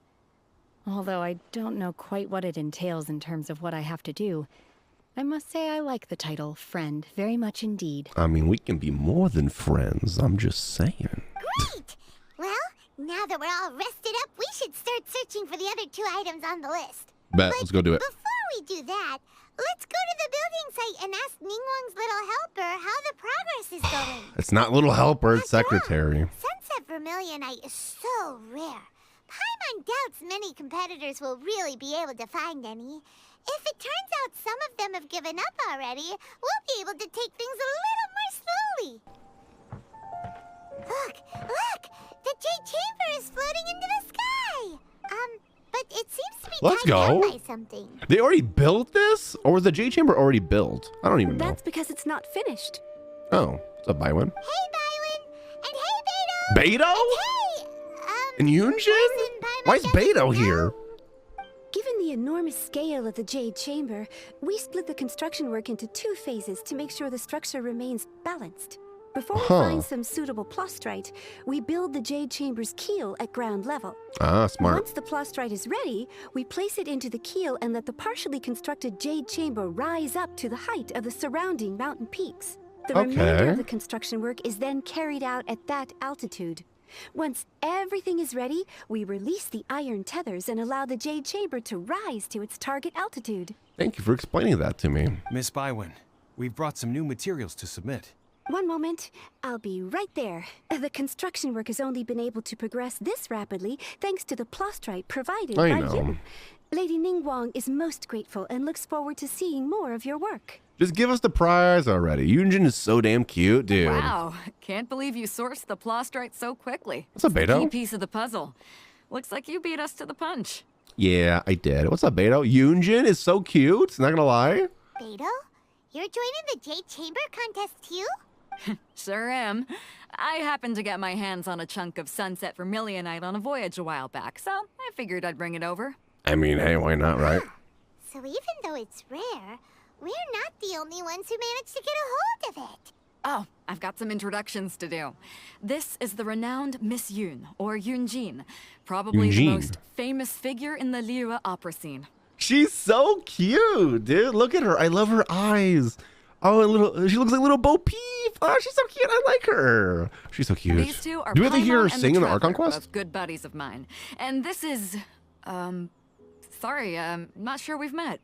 Although I don't know quite what it entails in terms of what I have to do, I must say I like the title friend very much indeed. I mean, we can be more than friends. I'm just saying. Great! Well, now that we're all rested up, we should start searching for the other 2 items on the list. Bet, let's go do it. Before we do that, let's go to the building site and ask Ningguang's little helper how the progress is going. It's not little helper, it's secretary. Sunset Vermilionite is so rare. Paimon doubts many competitors will really be able to find any. If it turns out some of them have given up already, we'll be able to take things a little more slowly. Look! The Jade Chamber is floating into the sky! But it seems to be Let's go. By something. They already built this? Or was the Jade Chamber already built? I don't even know. That's because it's not finished. Oh, what's up, Bywin? Hey, Bywin! And hey, Beto! Beto? And hey, And Yunjin? Why is Beto here? Given the enormous scale of the Jade Chamber, we split the construction work into 2 phases to make sure the structure remains balanced. Before we find some suitable plastrite, we build the Jade Chamber's keel at ground level. Ah, smart. Once the plastrite is ready, we place it into the keel and let the partially constructed Jade Chamber rise up to the height of the surrounding mountain peaks. The remainder of the construction work is then carried out at that altitude. Once everything is ready, we release the iron tethers and allow the Jade Chamber to rise to its target altitude. Thank you for explaining that to me. Miss Bywin, we've brought some new materials to submit. One moment, I'll be right there. The construction work has only been able to progress this rapidly thanks to the plastrite provided by you. Lady Ningguang is most grateful and looks forward to seeing more of your work. Just give us the prize already. Yunjin is so damn cute, dude. Wow, can't believe you sourced the plastrite so quickly. What's up, Beto? Key piece of the puzzle. Looks like you beat us to the punch. Yeah, I did. What's up, Beto? Yunjin is so cute, not gonna lie. Beto? You're joining the Jade Chamber contest too? Sure am. I happened to get my hands on a chunk of sunset vermilionite on a voyage a while back, so I figured I'd bring it over. I mean, hey, why not, right? So even though it's rare, we're not the only ones who managed to get a hold of it. Oh, I've got some introductions to do. This is the renowned Miss Yun, or Yunjin, probably the most famous figure in the Liyue opera scene. She's so cute, dude. Look at her. I love her eyes. Oh, she looks like little Bo Peep. Oh, she's so cute. I like her. She's so cute. These two are Do we have to hear her Paimon and sing in the Traveler, Archon Quest? both good buddies of mine. And this is, sorry, not sure we've met.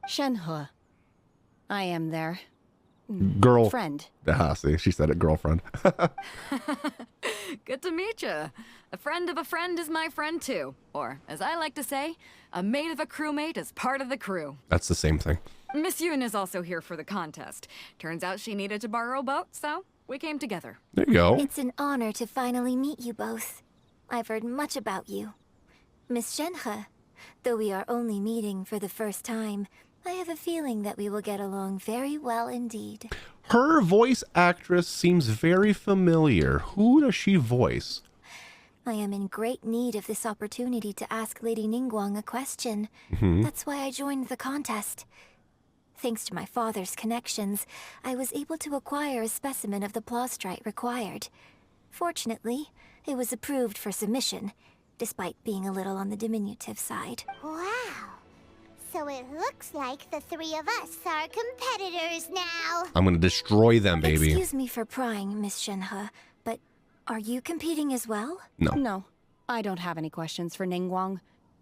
Shenhe. I am there. Girl. Friend. Ah, see, she said it, girlfriend. Good to meet you. A friend of a friend is my friend too. Or, as I like to say, a mate of a crewmate is part of the crew. That's the same thing. Miss Yun is also here for the contest. Turns out she needed to borrow a boat, so we came together. There you go. It's an honor to finally meet you both. I've heard much about you. Miss Shenhe, though we are only meeting for the first time, I have a feeling that we will get along very well indeed. Her voice actress seems very familiar. Who does she voice? I am in great need of this opportunity to ask Lady Ningguang a question. That's why I joined the contest. Thanks to my father's connections, I was able to acquire a specimen of the plastrite required. Fortunately, it was approved for submission, despite being a little on the diminutive side. Wow. So it looks like the 3 of us are competitors now. I'm gonna destroy them, baby. Excuse me for prying, Miss Shenhe, but are you competing as well? No. No, I don't have any questions for Ningguang.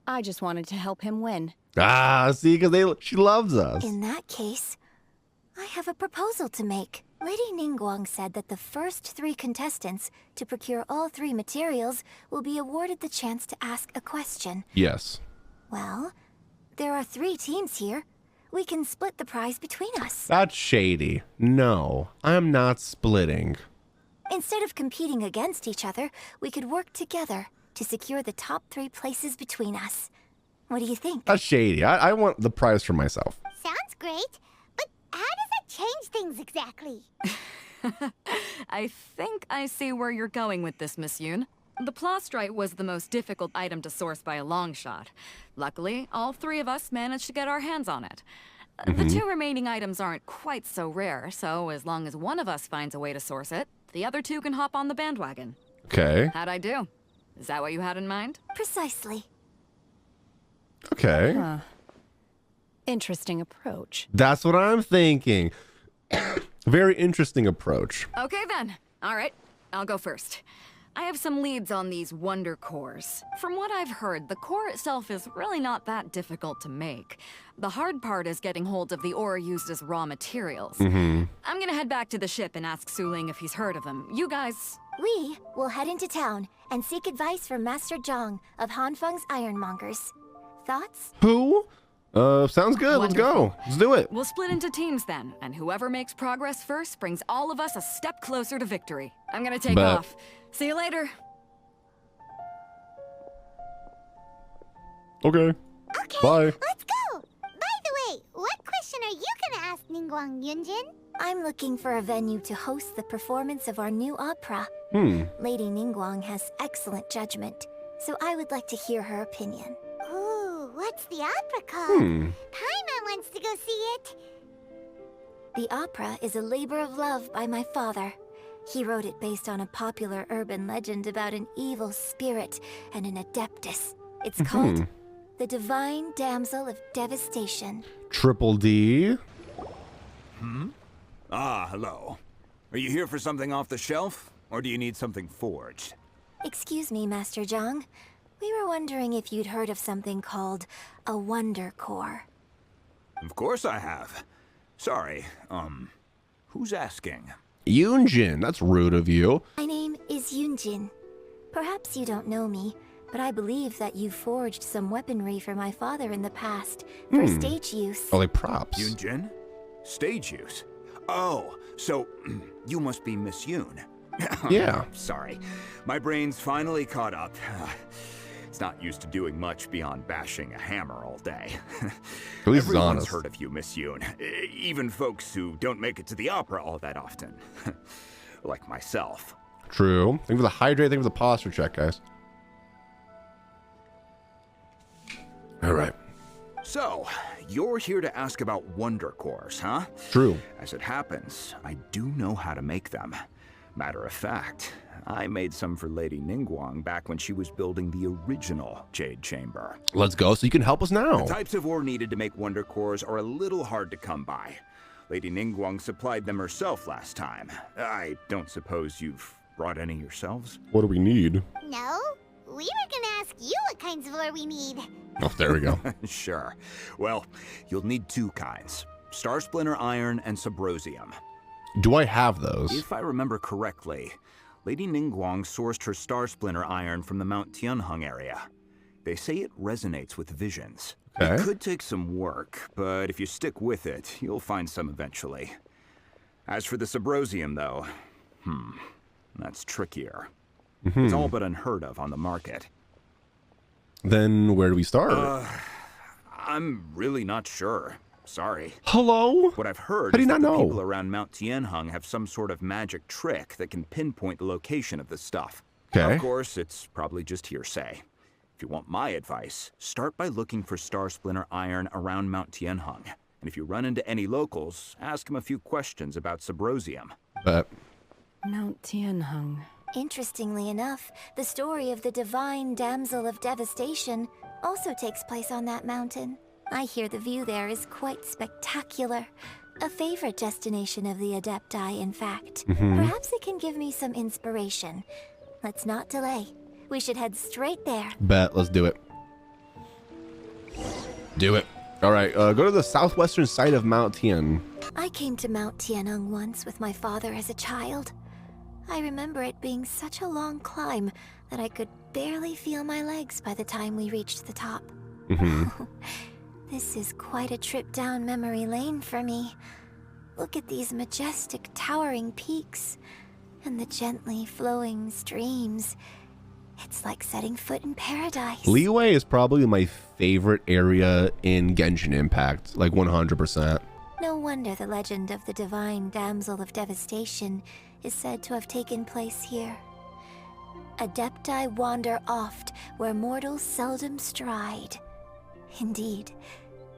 I just wanted to help him win. Ah, see, because she loves us. In that case, I have a proposal to make. Lady Ningguang said that the first 3 contestants to procure all 3 materials will be awarded the chance to ask a question. Yes. Well, there are 3 teams here. We can split the prize between us. That's shady. No, I'm not splitting. Instead of competing against each other, we could work together to secure the top 3 places between us. What do you think? That's shady. I want the prize for myself. Sounds great, but how does it change things exactly? I think I see where you're going with this, Miss Yun. The plastrite was the most difficult item to source by a long shot. Luckily, all 3 of us managed to get our hands on it. The 2 remaining items aren't quite so rare, so as long as one of us finds a way to source it, the other 2 can hop on the bandwagon. Okay. How'd I do? Is that what you had in mind? Precisely. Okay. Huh. Interesting approach. That's what I'm thinking. Very interesting approach. Okay then. All right, I'll go first. I have some leads on these wonder cores. From what I've heard, the core itself is really not that difficult to make. The hard part is getting hold of the ore used as raw materials. I'm gonna head back to the ship and ask Su Ling if he's heard of them. You guys... We will head into town and seek advice from Master Zhang of Hanfeng's Ironmongers. Thoughts? Who? Sounds good. Let's go. Let's do it. We'll split into teams then, and whoever makes progress first brings all of us a step closer to victory. I'm gonna take off. See you later. Okay. Okay, Bye. let's go. By the way, what question are you gonna ask Ningguang, Yunjin? I'm looking for a venue to host the performance of our new opera. Lady Ningguang has excellent judgment, so I would like to hear her opinion. Ooh, what's the opera called? Paimon wants to go see it. The opera is a labor of love by my father. He wrote it based on a popular urban legend about an evil spirit and an adeptus. It's called The Divine Damsel of Devastation. Triple D. Ah, hello. Are you here for something off the shelf, or do you need something forged? Excuse me, Master Zhang. We were wondering if you'd heard of something called a Wonder Core. Of course I have. Sorry, who's asking? Yunjin, that's rude of you. My name is Yunjin. Perhaps you don't know me, but I believe that you forged some weaponry for my father in the past for stage use. Oh, like props. Yunjin? Stage use? Oh, so you must be Miss Yoon. Yeah. Sorry, my brain's finally caught up. It's not used to doing much beyond bashing a hammer all day. At least it's Everyone's honest. heard of you, Miss Yoon. Even folks who don't make it to the opera all that often. Like myself. True. Think for the hydrate, think for the posture check, guys. All right. So, you're here to ask about Wonder Cores, huh? True. As it happens, I do know how to make them. Matter of fact, I made some for Lady Ningguang back when she was building the original Jade Chamber. Let's go so you can help us now. The types of ore needed to make Wonder Cores are a little hard to come by. Lady Ningguang supplied them herself last time. I don't suppose you've brought any yourselves? What do we need? No, we were gonna ask you what kinds of ore we need. Oh, there we go. Sure. Well, you'll need two kinds. Star Splinter Iron and Subrosium. Do I have those? If I remember correctly, Lady Ningguang sourced her Star Splinter Iron from the Mount Tianheng area. They say it resonates with visions. Okay. It could take some work, but if you stick with it, you'll find some eventually. As for the Subrosium, though, that's trickier. It's all but unheard of on the market. Then where do we start? I'm really not sure. Sorry. Hello? What I've heard How do is you that not the know? people around Mount Tianheng have some sort of magic trick that can pinpoint the location of the stuff. Okay. Of course, it's probably just hearsay. If you want my advice, start by looking for Star Splinter Iron around Mount Tianheng. And if you run into any locals, ask them a few questions about Subrosium. Mount Tianheng. Interestingly enough, the story of the Divine Damsel of Devastation also takes place on that mountain. I hear the view there is quite spectacular. A favorite destination of the Adepti, in fact. Perhaps it can give me some inspiration. Let's not delay. We should head straight there. Bet. Let's do it. Do it. All right. Go to the southwestern side of Mount Tian. I came to Mount Tianheng once with my father as a child. I remember it being such a long climb that I could barely feel my legs by the time we reached the top. This is quite a trip down memory lane for me. Look at these majestic towering peaks and the gently flowing streams. It's like setting foot in paradise. Leeway is probably my favorite area in Genshin Impact, like 100%. No wonder the legend of the Divine Damsel of Devastation is said to have taken place here. Adepti wander oft where mortals seldom stride. Indeed,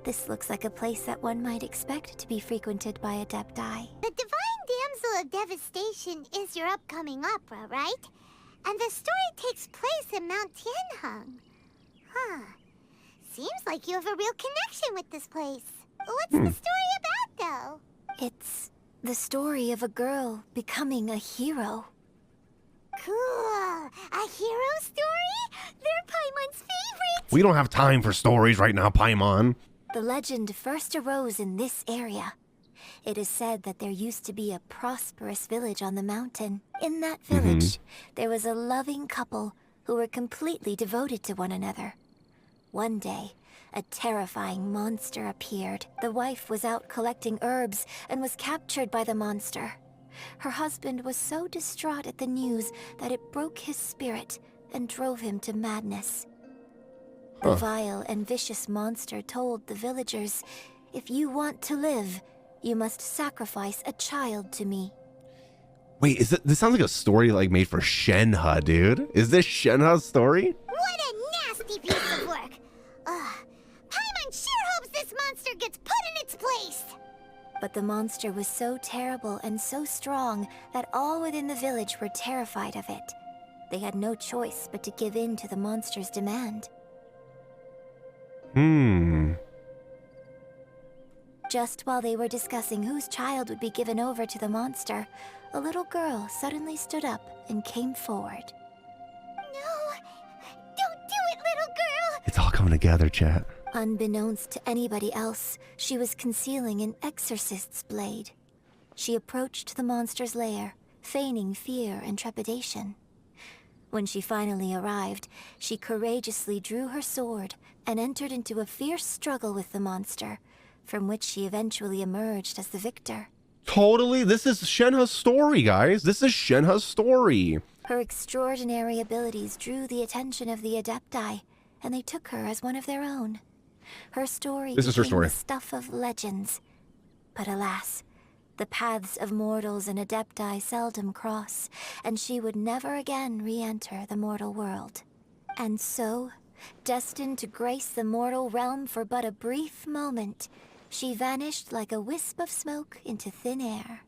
this looks like a place that one might expect to be frequented by Adepti. The Divine Damsel of Devastation is your upcoming opera, right? And the story takes place in Mount Tianheng. Huh. Seems like you have a real connection with this place. What's the story about, though? It's the story of a girl becoming a hero. Cool. A hero story? They're Paimon's favorite. We don't have time for stories right now, Paimon. The legend first arose in this area. It is said that there used to be a prosperous village on the mountain. In that village, there was a loving couple who were completely devoted to one another. One day, a terrifying monster appeared. The wife was out collecting herbs and was captured by the monster. Her husband was so distraught at the news that it broke his spirit and drove him to madness. The vile and vicious monster told the villagers, if you want to live, you must sacrifice a child to me. Wait, this sounds like a story like made for Shenhe, dude. Is this Shenhe's story? What a nasty piece of work! Paimon sure hopes this monster gets put in its place! But the monster was so terrible and so strong that all within the village were terrified of it. They had no choice but to give in to the monster's demand. Just while they were discussing whose child would be given over to the monster, a little girl suddenly stood up and came forward. No! Don't do it, little girl! It's all coming together, chat. Unbeknownst to anybody else, she was concealing an exorcist's blade. She approached the monster's lair, feigning fear and trepidation. When she finally arrived, she courageously drew her sword and entered into a fierce struggle with the monster, from which she eventually emerged as the victor. Totally, this is Shenhe's story, guys. This is Shenhe's story. Her extraordinary abilities drew the attention of the Adepti, and they took her as one of their own. Her story became the stuff of legends. But alas, the paths of mortals and Adepti seldom cross, and she would never again re-enter the mortal world. And so, destined to grace the mortal realm for but a brief moment, she vanished like a wisp of smoke into thin air.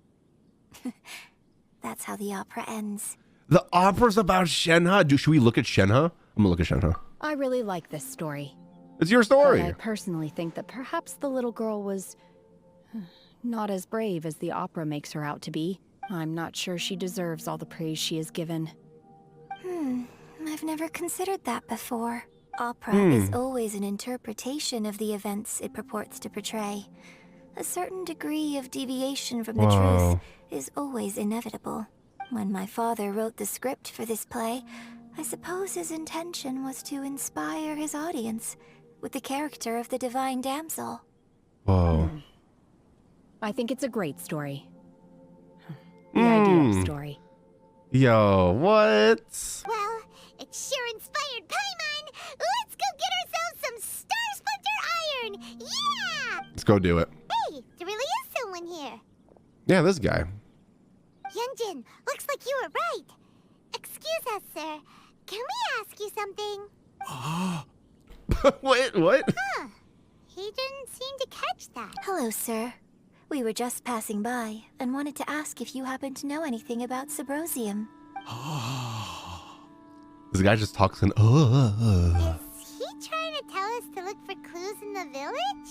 That's how the opera ends. The opera's about Shenhe. Should we look at Shenhe? I'm gonna look at Shenhe. I really like this story. It's your story. But I personally think that perhaps the little girl was not as brave as the opera makes her out to be. I'm not sure she deserves all the praise she is given. I've never considered that before. Opera is always an interpretation of the events it purports to portray. A certain degree of deviation from the truth is always inevitable. When my father wrote the script for this play, I suppose his intention was to inspire his audience with the character of the divine damsel. Whoa. I think it's a great story. The ideal story. Yo, what? Well, it sure inspired Paimon! Let's go get ourselves some Star Splinter Iron! Yeah! Let's go do it. Hey, there really is someone here. Yeah, this guy. Yunjin, looks like you were right. Excuse us, sir. Can we ask you something? What? Huh. He didn't seem to catch that. Hello, sir. We were just passing by and wanted to ask if you happen to know anything about Subrosium. This guy just talks in. Is he trying to tell us to look for clues in the village?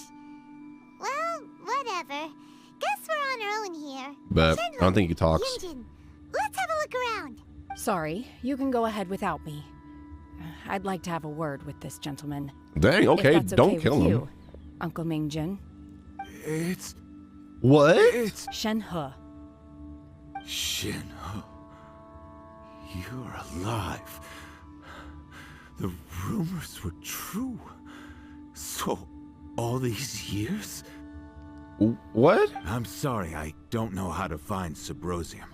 Well, whatever. Guess we're on our own here. But I don't think he talks. Yunjin, let's have a look around. Sorry, you can go ahead without me. I'd like to have a word with this gentleman. Dang, okay, If that's don't okay kill with him. you, Uncle Mingjin. It's... What? It's... Shenhe. Shenhe. You're alive. The rumors were true. So, all these years? What? I'm sorry, I don't know how to find Subrosium.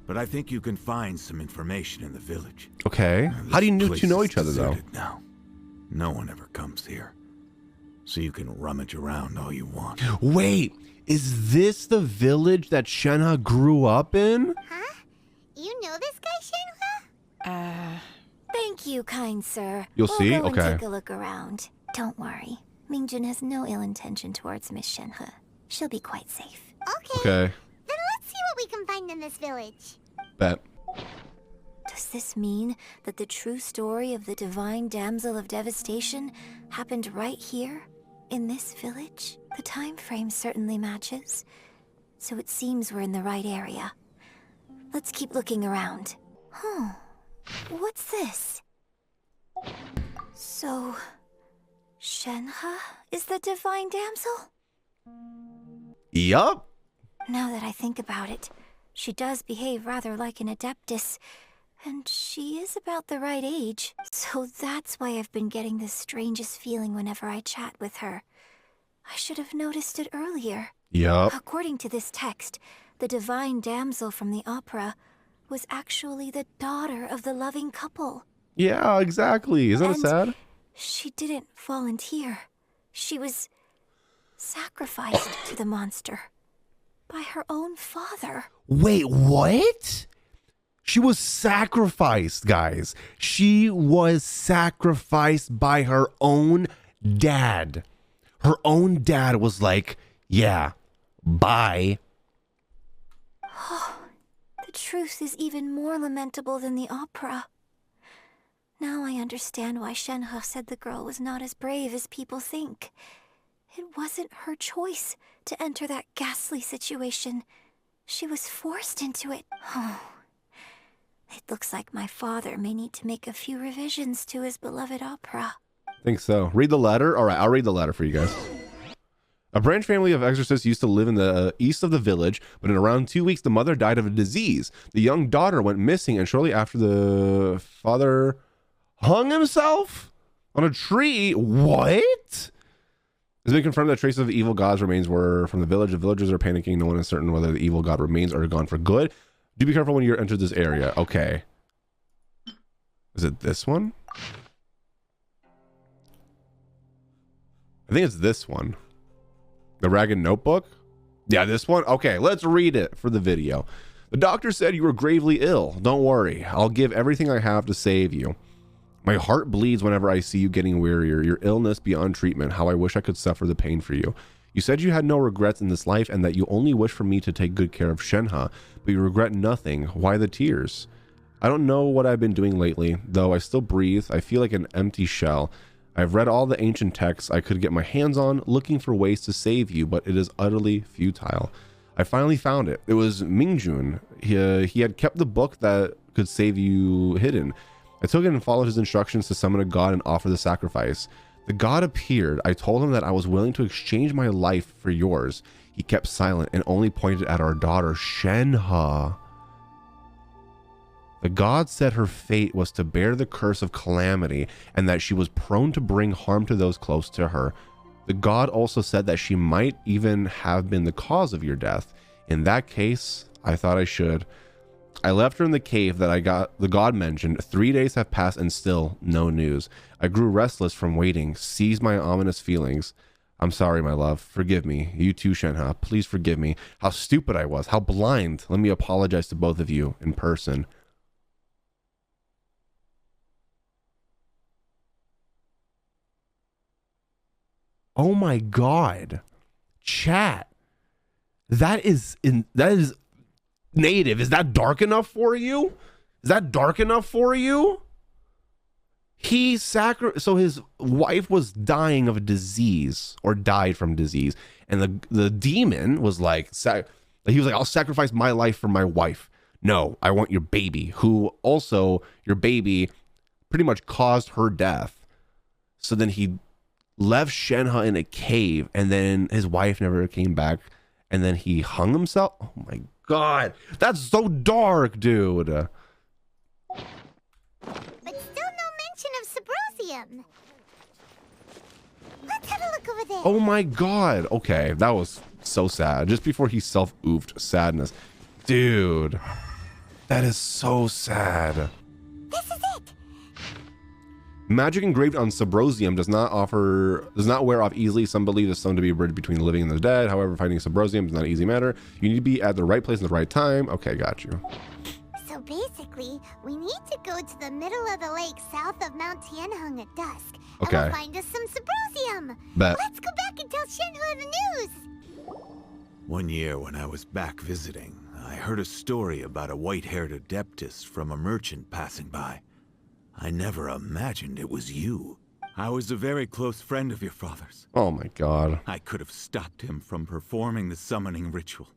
But I think you can find some information in the village. Okay. How do you know to know each other, though? Now. No one ever comes here. So you can rummage around all you want. Wait, is this the village that Shenhe grew up in? Huh? You know this guy, Shenhe? Thank you, kind sir. You'll see? We'll go Okay. and take a look around. Don't worry. Mingjin has no ill intention towards Miss Shenhe. She'll be quite safe. Okay. Then let's see what we can find in this village. Bet. Does this mean that the true story of the divine damsel of devastation happened right here, in this village? The time frame certainly matches, so it seems we're in the right area. Let's keep looking around. What's this? So, Shenhe is the divine damsel? Yup. Now that I think about it, she does behave rather like an adeptus, and she is about the right age. So that's why I've been getting the strangest feeling whenever I chat with her. I should have noticed it earlier. Yup. According to this text, the divine damsel from the opera was actually the daughter of the loving couple. Yeah, exactly. Isn't that sad? She didn't volunteer. She was sacrificed to the monster by her own father. Wait, what? She was sacrificed, guys. She was sacrificed by her own dad. Her own dad was like, yeah, bye. The truth is even more lamentable than the opera. Now I understand why Shenhe said the girl was not as brave as people think. It wasn't her choice to enter that ghastly situation. She was forced into it. It looks like my father may need to make a few revisions to his beloved opera. I think so. Read the letter. All right, I'll read the letter for you guys. A branch family of exorcists used to live in the east of the village, but in around 2 weeks, the mother died of a disease. The young daughter went missing, and shortly after, the father hung himself on a tree. What? It's been confirmed that traces of the evil god's remains were from the village. The villagers are panicking. No one is certain whether the evil god remains are gone for good. Do be careful when you enter this area. Okay. Is it this one? I think it's this one. The Ragged Notebook? Yeah, this one? Okay, let's read it for the video. The doctor said you were gravely ill. Don't worry. I'll give everything I have to save you. My heart bleeds whenever I see you getting wearier. Your illness beyond treatment. How I wish I could suffer the pain for you. You said you had no regrets in this life and that you only wish for me to take good care of Shenhe, but you regret nothing. Why the tears? I don't know what I've been doing lately, though I still breathe. I feel like an empty shell. I've read all the ancient texts I could get my hands on, looking for ways to save you, but it is utterly futile. I finally found it. It was Mingjun. He had kept the book that could save you hidden. I took it and followed his instructions to summon a god and offer the sacrifice. The god appeared. I told him that I was willing to exchange my life for yours. He kept silent and only pointed at our daughter, Shenhe. The god said her fate was to bear the curse of calamity and that she was prone to bring harm to those close to her. The god also said that she might even have been the cause of your death. In that case, I thought I should. I left her in the cave that the god mentioned. 3 days have passed and still no news. I grew restless from waiting, seized my ominous feelings. I'm sorry, my love. Forgive me. You too, Shenhe. Please forgive me. How stupid I was. How blind. Let me apologize to both of you in person. Oh my god. Chat. That is native. Is that dark enough for you? Is that dark enough for you? So his wife was dying of a disease, or died from disease, and the demon was like, he was like, I'll sacrifice my life for my wife. No, I want your baby, who also, your baby pretty much caused her death. So then he left Shenhe in a cave, and then his wife never came back, and then he hung himself. Oh my god, that's so dark, dude. But still no mention of Subrosium. Let's have a look over there. Oh my god. Okay, that was so sad. Just before he self-oofed. Sadness. Dude, that is so sad. This is it. Magic engraved on Subrosium does not wear off easily. Some believe the stone to be a bridge between the living and the dead. However, finding Subrosium is not an easy matter. You need to be at the right place at the right time. Okay, got you. So basically, we need to go to the middle of the lake south of Mount Tianheng at dusk. Okay. And we'll find us some Subrosium. Bet. Let's go back and tell Shenhe the news. One year when I was back visiting, I heard a story about a white-haired adeptus from a merchant passing by. I never imagined it was you. I was a very close friend of your father's. Oh my god. I could have stopped him from performing the summoning ritual.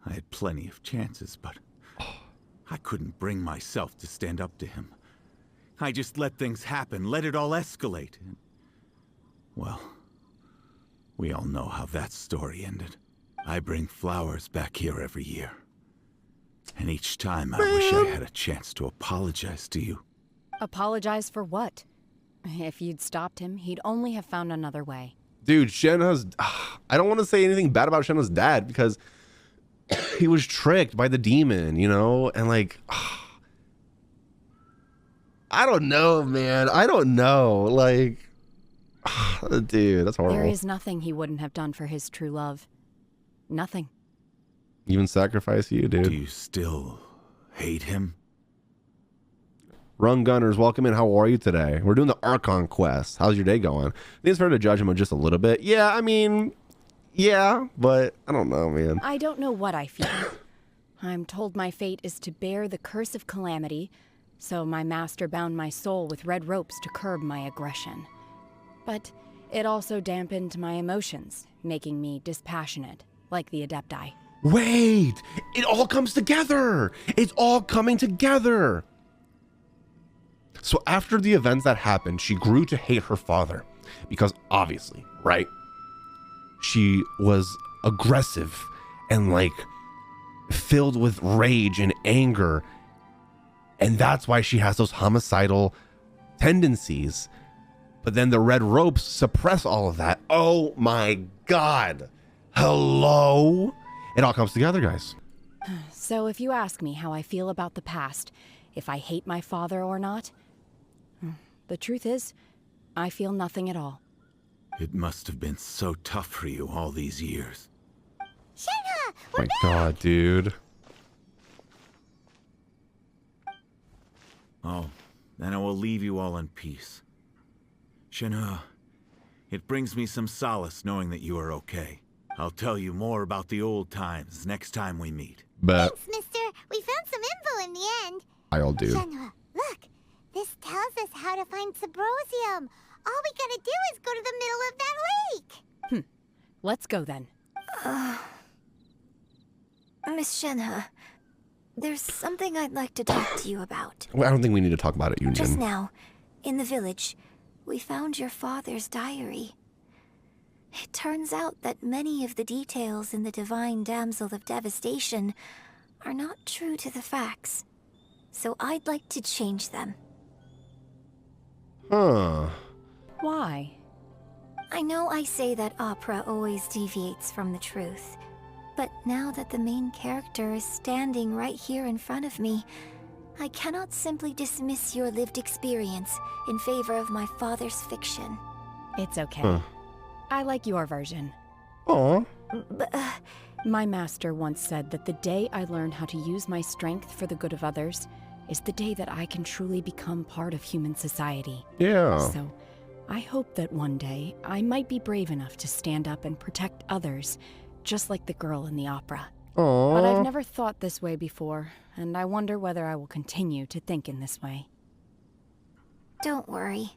I had plenty of chances, but I couldn't bring myself to stand up to him. I just let things happen, let it all escalate. Well, we all know how that story ended. I bring flowers back here every year. And each time I wish I had a chance to apologize to you. Apologize for what? If you'd stopped him, he'd only have found another way. Dude, Shenhe's... I don't want to say anything bad about Shenhe's dad because he was tricked by the demon, you know? And like... I don't know, man. I don't know. Like, dude, that's horrible. There is nothing he wouldn't have done for his true love. Nothing. Even sacrifice you, dude. Do you still hate him? Run Gunners, welcome in. How are you today? We're doing the Archon Quest. How's your day going? I think it's fair to judge him just a little bit. Yeah, I mean, yeah, but I don't know, man. I don't know what I feel. I'm told my fate is to bear the curse of calamity, so my master bound my soul with red ropes to curb my aggression. But it also dampened my emotions, making me dispassionate, like the Adepti. Wait, it all comes together. It's all coming together. So after the events that happened, she grew to hate her father because obviously, right? She was aggressive and like filled with rage and anger. And that's why she has those homicidal tendencies. But then the red ropes suppress all of that. Oh my God. Hello? It all comes together, guys. So if you ask me how I feel about the past, if I hate my father or not, the truth is, I feel nothing at all. It must have been so tough for you all these years. Shenhe, My God, dude. Oh, then I will leave you all in peace. Shenhe, it brings me some solace knowing that you are okay. I'll tell you more about the old times next time we meet. But Thanks, mister. We found some info in the end. I'll do. Shenhe, look. This tells us how to find Subrosium. All we gotta do is go to the middle of that lake. Let's go then. Miss Shenhe, there's something I'd like to talk to you about. Well, I don't think we need to talk about it, Yunjin. Just now, in the village, we found your father's diary. It turns out that many of the details in the Divine Damsel of Devastation are not true to the facts. So I'd like to change them. Huh. Why? I know I say that opera always deviates from the truth, but now that the main character is standing right here in front of me, I cannot simply dismiss your lived experience in favor of my father's fiction. It's okay. Huh. I like your version. Aw. But, My master once said that the day I learn how to use my strength for the good of others is the day that I can truly become part of human society. Yeah. So, I hope that one day I might be brave enough to stand up and protect others, just like the girl in the opera. Aww. But I've never thought this way before, and I wonder whether I will continue to think in this way. don't worry.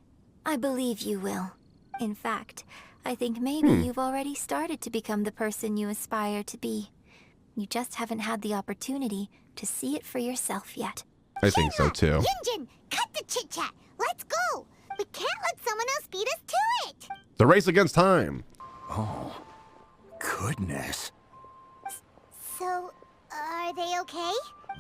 I believe you will. In fact, I think maybe you've already started to become the person you aspire to be. You just haven't had the opportunity to see it for yourself yet. I think so too. Yunjin, cut the chit-chat. Let's go. We can't let someone else beat us to it. The race against time. Oh, goodness. So, are they okay?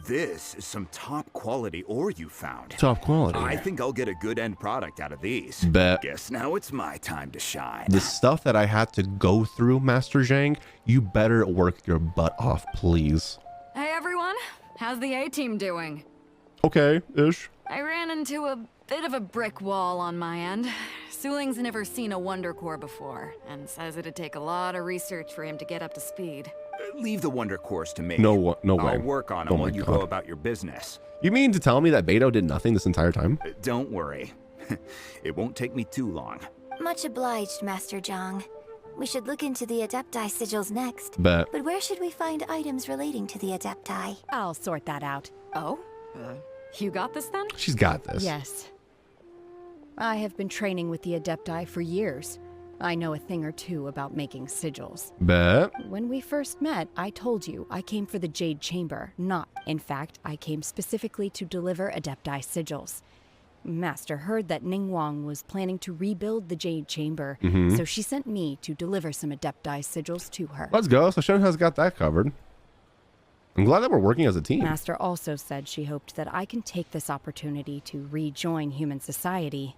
This is some top quality ore you found. Top quality. I think I'll get a good end product out of these. Bet. Guess now it's my time to shine. The stuff that I had to go through, Master Zhang, you better work your butt off, please. Hey everyone, how's the A-team doing? Okay-ish. I ran into a bit of a brick wall on my end. Suling's never seen a Wonder Core before, and says it'd take a lot of research for him to get up to speed. Leave the Wonder Cores to me. No way. I'll work on them Oh while my you God. go about your business. You mean to tell me that Beto did nothing this entire time? Don't worry. It won't take me too long. Much obliged, Master Zhang. We should look into the Adepti sigils next. Bet. But where should we find items relating to the Adepti? I'll sort that out. Oh? You got this then? She's got this. Yes. I have been training with the Adepti for years. I know a thing or two about making sigils. Bet. When we first met, I told you I came for the Jade Chamber, not, in fact, I came specifically to deliver Adepti sigils. Master heard that Ningguang was planning to rebuild the Jade Chamber, so she sent me to deliver some Adepti sigils to her. Let's go. So Shenhe's got that covered. I'm glad that we're working as a team. Master also said she hoped that I can take this opportunity to rejoin human society.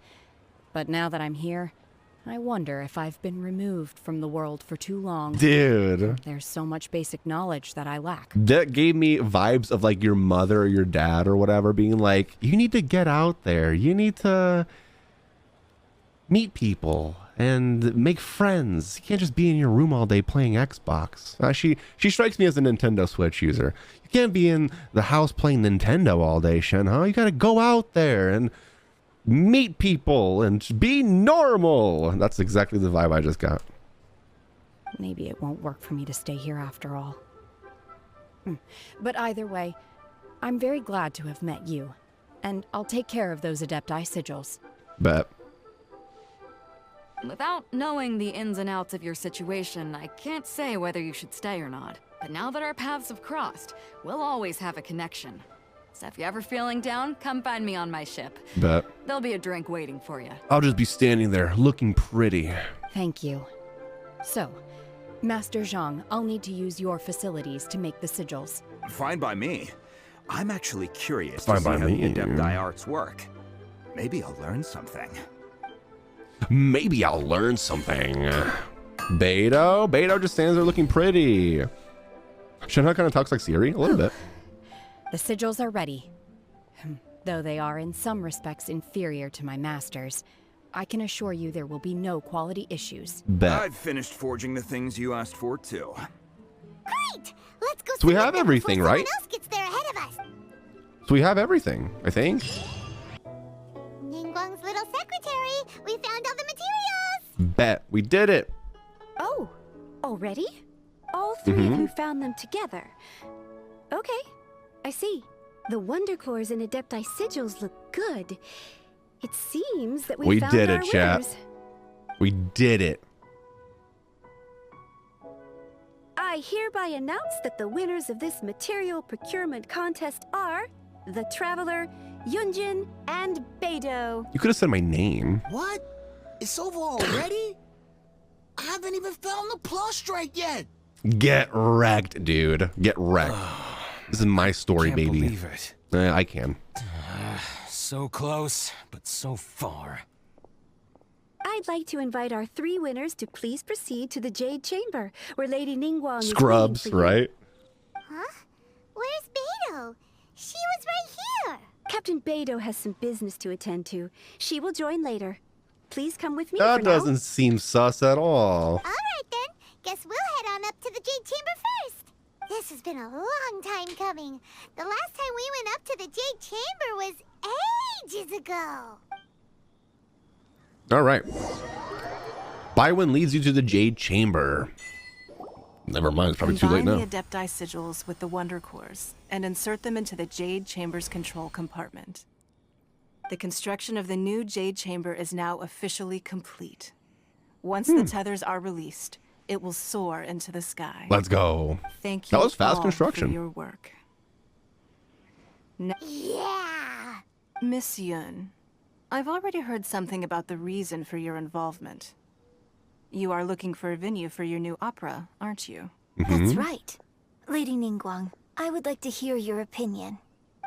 But now that I'm here, I wonder if I've been removed from the world for too long. Dude. There's so much basic knowledge that I lack. That gave me vibes of like your mother or your dad or whatever being like, you need to get out there. You need to meet people and make friends. You can't just be in your room all day playing Xbox. She strikes me as a Nintendo Switch user. You can't be in the house playing Nintendo all day, Shenhe. You got to go out there and meet people and be normal. That's exactly the vibe I just got. Maybe it won't work for me to stay here after all. But either way, I'm very glad to have met you. And I'll take care of those Adepti sigils. Bet. Without knowing the ins and outs of your situation, I can't say whether you should stay or not. But now that our paths have crossed, we'll always have a connection. So if you're ever feeling down, come find me on my ship. Bet. There'll be a drink waiting for you. I'll just be standing there looking pretty. Thank you. So, Master Zhang, I'll need to use your facilities to make the sigils. Fine by me. I'm actually curious Fine to see by how me. the Adepti arts work. Maybe I'll learn something. Maybe I'll learn something. Beto just stands there looking pretty. Shenhe kind of talks like Siri a little bit. The sigils are ready. Though they are in some respects inferior to my masters, I can assure you there will be no quality issues. Bet. I've finished forging the things you asked for too. Great! Let's go. So we have everything, right? Someone else gets there ahead of us. So we have everything, I think. Ningguang's little secretary. We found all the materials. Bet. We did it. Oh, already? All three of you found them together. Okay, I see. The Wonder Cores and Adepti sigils look good. It seems that we found did our it, chat. winners. We did it. I hereby announce that the winners of this material procurement contest are the Traveler, Yunjin, and Beidou. You could have said my name. What? It's over already? I haven't even found the plus strike yet. Get wrecked, dude. Get wrecked. This is my story, Can't baby. believe it. I can. So close, but so far. I'd like to invite our three winners to please proceed to the Jade Chamber, where Lady Ningguang Scrubs, is waiting for you. right? Huh? Where's Beidou? She was right here. Captain Beidou has some business to attend to. She will join later. Please come with me That for doesn't now. seem sus at all. All right then. Guess we'll head on up to the Jade Chamber first. This has been a long time coming. The last time we went up to the Jade Chamber was ages ago. All right. Bywin leads you to the Jade Chamber. Never mind, it's probably too late Combine now. the Adepti sigils with the Wonder Cores and insert them into the Jade Chamber's control compartment. The construction of the new Jade Chamber is now officially complete. Once the tethers are released, it will soar into the sky. Let's go. Thank you That was fast all construction. for your work. Yeah. Miss Yun, I've already heard something about the reason for your involvement. You are looking for a venue for your new opera, aren't you? That's right. Lady Ningguang, I would like to hear your opinion.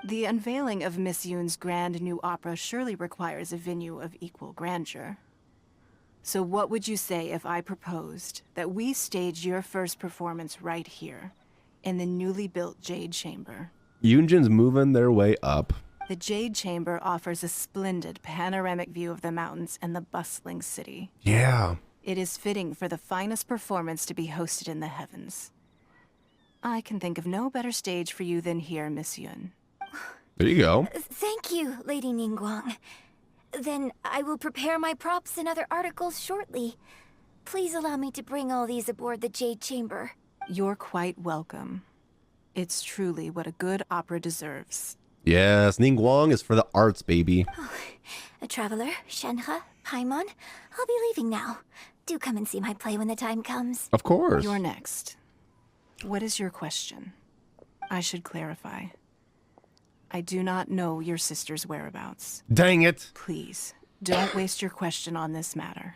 The unveiling of Miss Yun's grand new opera surely requires a venue of equal grandeur. So what would you say if I proposed that we stage your first performance right here, in the newly built Jade Chamber? Yunjin's moving their way up. The Jade Chamber offers a splendid panoramic view of the mountains and the bustling city. Yeah. It is fitting for the finest performance to be hosted in the heavens. I can think of no better stage for you than here, Miss Yun. There you go. Thank you, Lady Ningguang. Then I will prepare my props and other articles shortly. Please allow me to bring all these aboard the Jade Chamber. You're quite welcome. It's truly what a good opera deserves. Yes, Ningguang is for the arts, baby. A traveler, Shenhe, Paimon, I'll be leaving now. Do come and see my play when the time comes. Of course. You're next. What is your question? I should clarify. I do not know your sister's whereabouts. Dang it. Please, don't waste your question on this matter.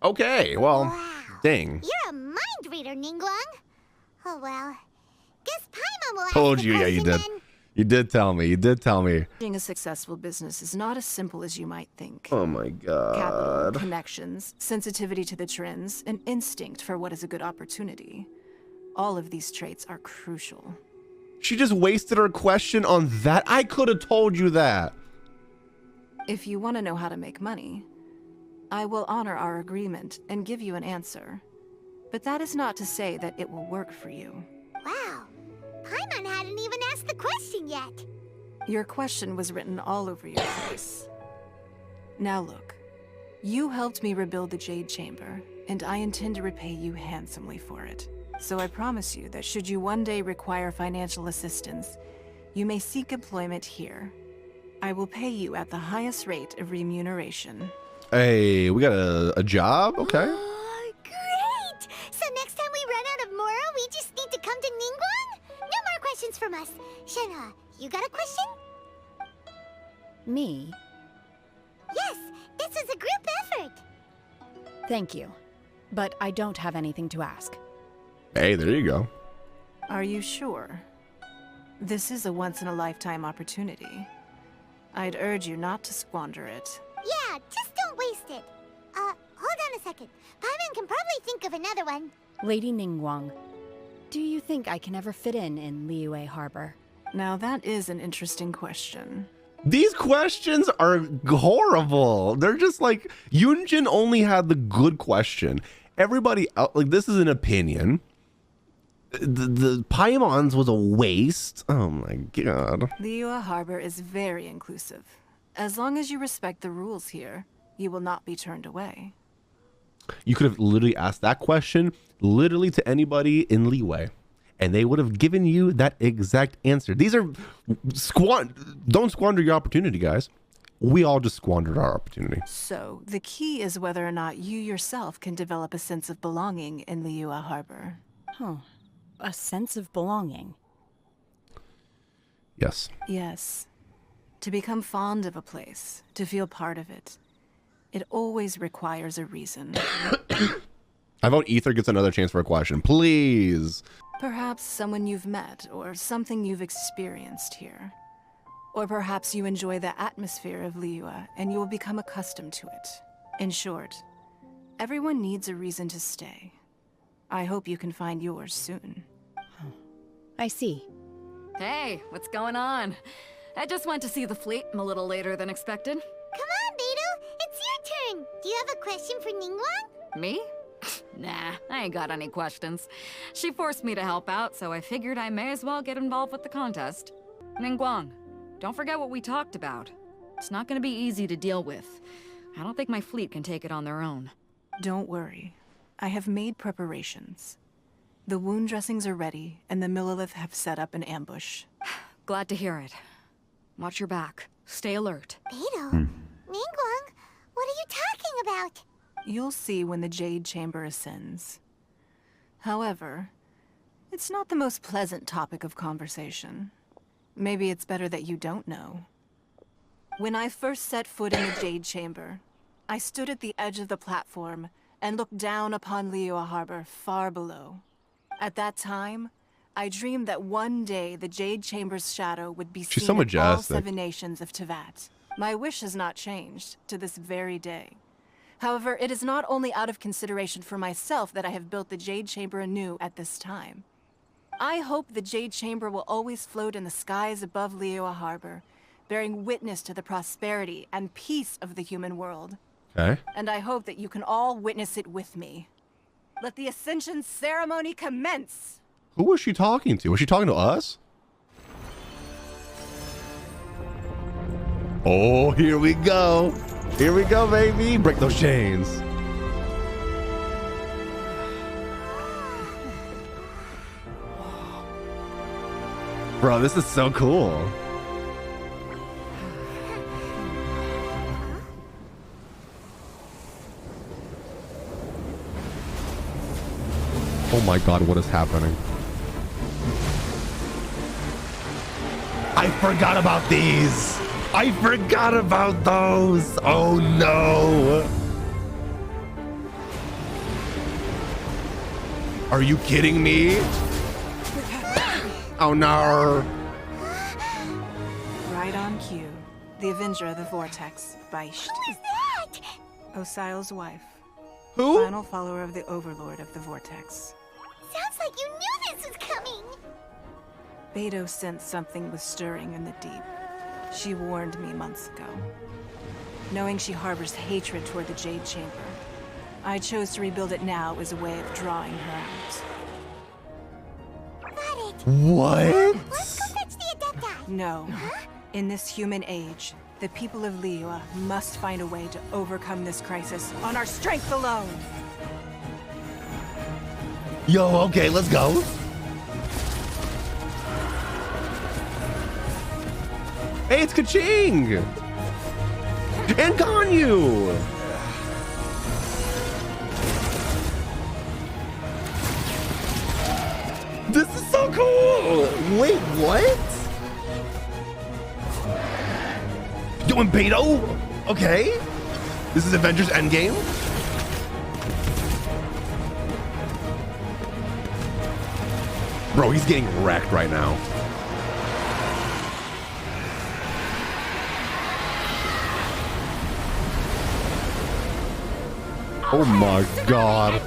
Okay, well, dang. You're a mind reader, Ningguang. Oh well. Guess Paimon will ask Told the you, yeah, you question did. then. You did tell me. You did tell me. Being a successful business is not as simple as you might think. Oh my Capital, god. connections, sensitivity to the trends, an instinct for what is a good opportunity. All of these traits are crucial. She just wasted her question on that. I could have told you that. If you want to know how to make money, I will honor our agreement and give you an answer. But that is not to say that it will work for you. Wow. Paimon hadn't even asked the question yet. Your question was written all over your face. Now look, you helped me rebuild the Jade Chamber, and I intend to repay you handsomely for it. So I promise you that should you one day require financial assistance, you may seek employment here. I will pay you at the highest rate of remuneration. Hey, we got a job? Okay. Great! So next time we run out of Moro, we just need to come to Ningguang? No more questions from us. Shenhe, you got a question? Me? Yes, this is a group effort. Thank you. But I don't have anything to ask. Hey, there you go. Are you sure? This is a once-in-a-lifetime opportunity. I'd urge you not to squander it. Yeah, just don't waste it. Hold on a second. Paimon can probably think of another one. Lady Ningguang, do you think I can ever fit in Liyue Harbor? Now that is an interesting question. These questions are horrible. They're just like, Yunjin only had the good question. Everybody else, like, this is an opinion. The Paimon's was a waste. Oh my god. Liyue Harbor is very inclusive. As long as you respect the rules here, you will not be turned away. You could have literally asked that question literally to anybody in Liyue, and they would have given you that exact answer. These are don't squander your opportunity, guys. We all just squandered our opportunity. So, the key is whether or not you yourself can develop a sense of belonging in Liyue Harbor. Huh. A sense of belonging. Yes. Yes. To become fond of a place, to feel part of it, it always requires a reason. I vote Ether gets another chance for a question, please. Perhaps someone you've met, or something you've experienced here. Or perhaps you enjoy the atmosphere of Liyue, and you will become accustomed to it. In short, everyone needs a reason to stay. I hope you can find yours soon. I see. Hey, what's going on? I just went to see the fleet a little later than expected. Come on, Beidou. It's your turn. Do you have a question for Ningguang? Me? Nah, I ain't got any questions. She forced me to help out, so I figured I may as well get involved with the contest. Ningguang, don't forget what we talked about. It's not gonna be easy to deal with. I don't think my fleet can take it on their own. Don't worry. I have made preparations. The wound dressings are ready, and the Millilith have set up an ambush. Glad to hear it. Watch your back. Stay alert. Beidou, Ningguang, what are you talking about? You'll see when the Jade Chamber ascends. However, it's not the most pleasant topic of conversation. Maybe it's better that you don't know. When I first set foot in the Jade Chamber, I stood at the edge of the platform and looked down upon Liyue Harbor far below. At that time, I dreamed that one day the Jade Chamber's shadow would be seen in all 7 nations of Teyvat. My wish has not changed to this very day. However, it is not only out of consideration for myself that I have built the Jade Chamber anew at this time. I hope the Jade Chamber will always float in the skies above Liyue Harbor, bearing witness to the prosperity and peace of the human world. Okay. And I hope that you can all witness it with me. Let the ascension ceremony commence! Who was she talking to? Was she talking to us? Oh, here we go. Here we go, baby. Break those chains. Bro, this is so cool. Oh my god, what is happening? I forgot about these. I forgot about those. Oh no. Are you kidding me? Oh no. The Avenger of the Vortex, Beisht. Who is that? Osial's wife. Who? Final follower of the Overlord of the Vortex. Sounds like you knew this was coming. Beidou sensed something was stirring in the deep. She warned me months ago. Knowing she harbors hatred toward the Jade Chamber, I chose to rebuild it now as a way of drawing her out. Got it. What? Let's go fetch the Adepti. No. In this human age, the people of Liyue must find a way to overcome this crisis on our strength alone. Yo, okay, let's go. Hey, it's Kaching! And Ganyu! This is so cool! Wait, what? Doing Beidou? Okay. This is Avengers Endgame? Bro, he's getting wrecked right now. Oh my god.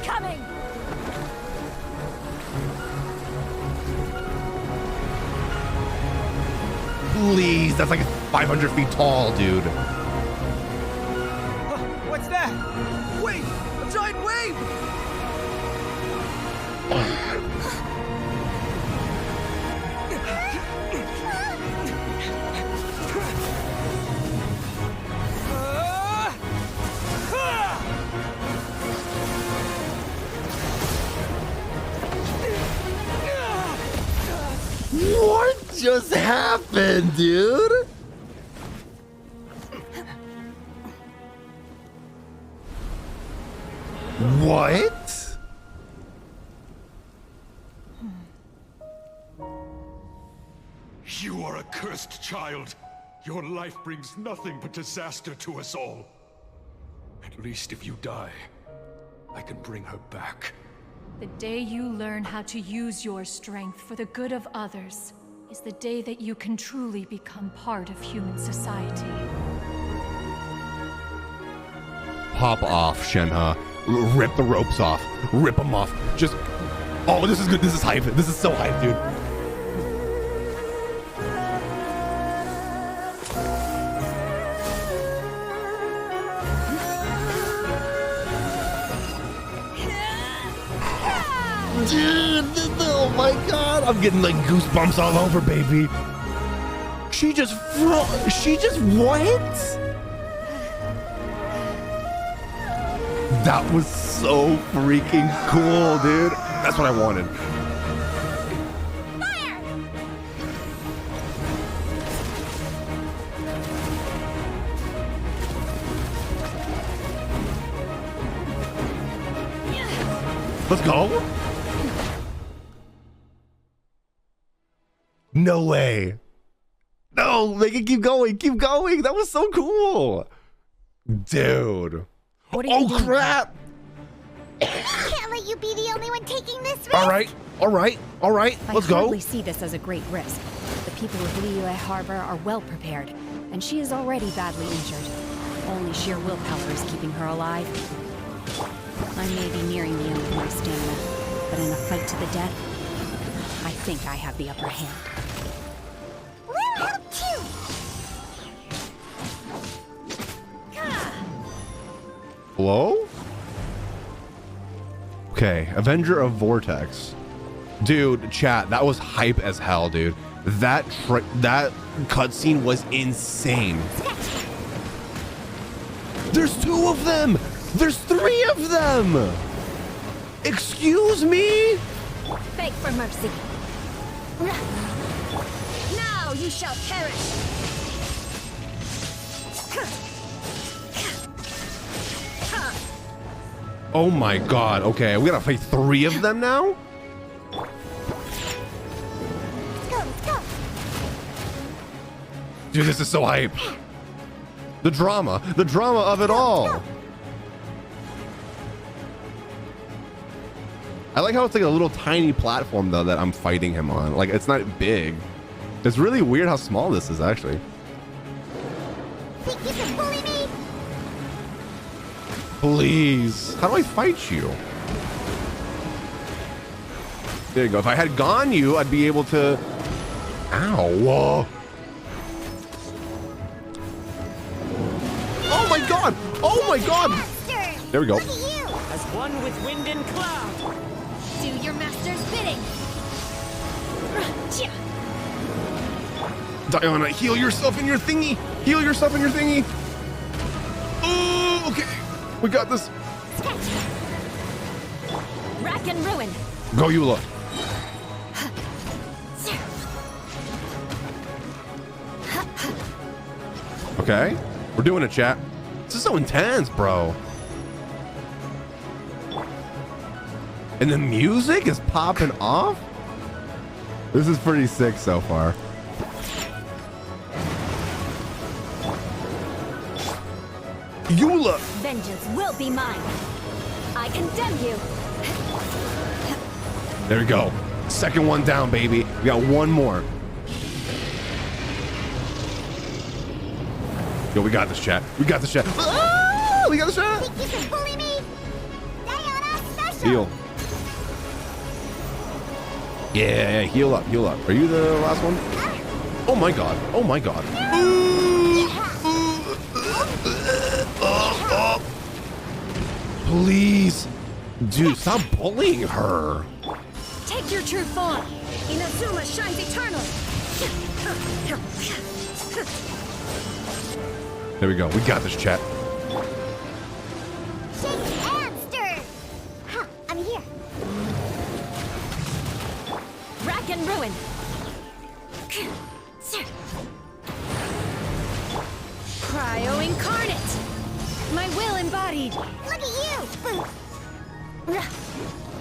Please, that's like 500 feet tall, dude. What's that? Wait! A giant wave! What just happened, dude? What? You are a cursed child. Your life brings nothing but disaster to us all. At least if you die, I can bring her back. The day you learn how to use your strength for the good of others is the day that you can truly become part of human society. Pop off, Shenhe. Rip the ropes off. Rip them off. Just... Oh, this is good. This is hype. This is so hype, dude. Dude, oh my god. I'm getting like goosebumps all over, baby. She just what? That was so freaking cool, dude. That's what I wanted. Fire! Let's go. No way. No, make it keep going. Keep going. That was so cool. Dude. Oh, crap. I can't let you be the only one taking this risk. All right. All right. All right. Let's I go. hardly see this as a great risk. The people of Liyue Harbor are well prepared, and she is already badly injured. Only sheer willpower is keeping her alive. I may be nearing the end of my stamina, but in a fight to the death, I think I have the upper hand. We'll help too. Hello? Okay, Avenger of Vortex. Dude, chat, that was hype as hell, dude. That cutscene was insane. There's 2 of them! There's 3 of them! Excuse me? Beg for mercy. Now you shall perish. Oh my god, okay, we gotta fight 3 of them now? Let's go. Dude, this is so hype. The drama of it all. I like how it's like a little tiny platform though that I'm fighting him on. Like, it's not big. It's really weird how small this is actually. Please. How do I fight you? There you go. If I had gone you, I'd be able to... Ow. Oh my god! Oh my god! There we go. As one with wind and cloud. Do your master's bidding. Diana, heal yourself in your thingy. Heal yourself in your thingy. Oh, okay. We got this. Rack and ruin. Go, Eula. Okay. We're doing it, chat. This is so intense, bro. And the music is popping off? This is pretty sick so far. Eula! Vengeance will be mine. I condemn you. There we go. Second one down, baby. We got one more. Yo, we got this, chat. We got this, chat. Ah, we got this, chat. Think you can bully me? Diana, special. Heal. Yeah, heal up, heal up. Are you the last one? Oh my god. Oh my god. Please. Dude, stop bullying her. Take your true form. Inazuma shines eternal. There we go. We got this, chat. Shake and stir. Huh, I'm here. Rack and ruin. Cryo incarnate. My will embodied. Look at you.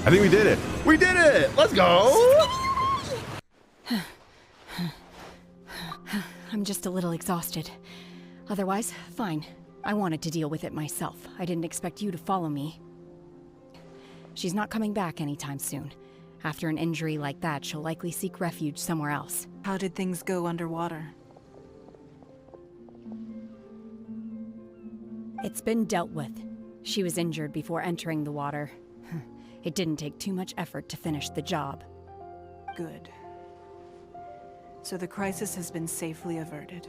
I think we did it. We did it. Let's go. I'm just a little exhausted. Otherwise, fine. I wanted to deal with it myself. I didn't expect you to follow me. She's not coming back anytime soon. After an injury like that, she'll likely seek refuge somewhere else. How did things go underwater? It's been dealt with. She was injured before entering the water. It didn't take too much effort to finish the job. Good. So the crisis has been safely averted.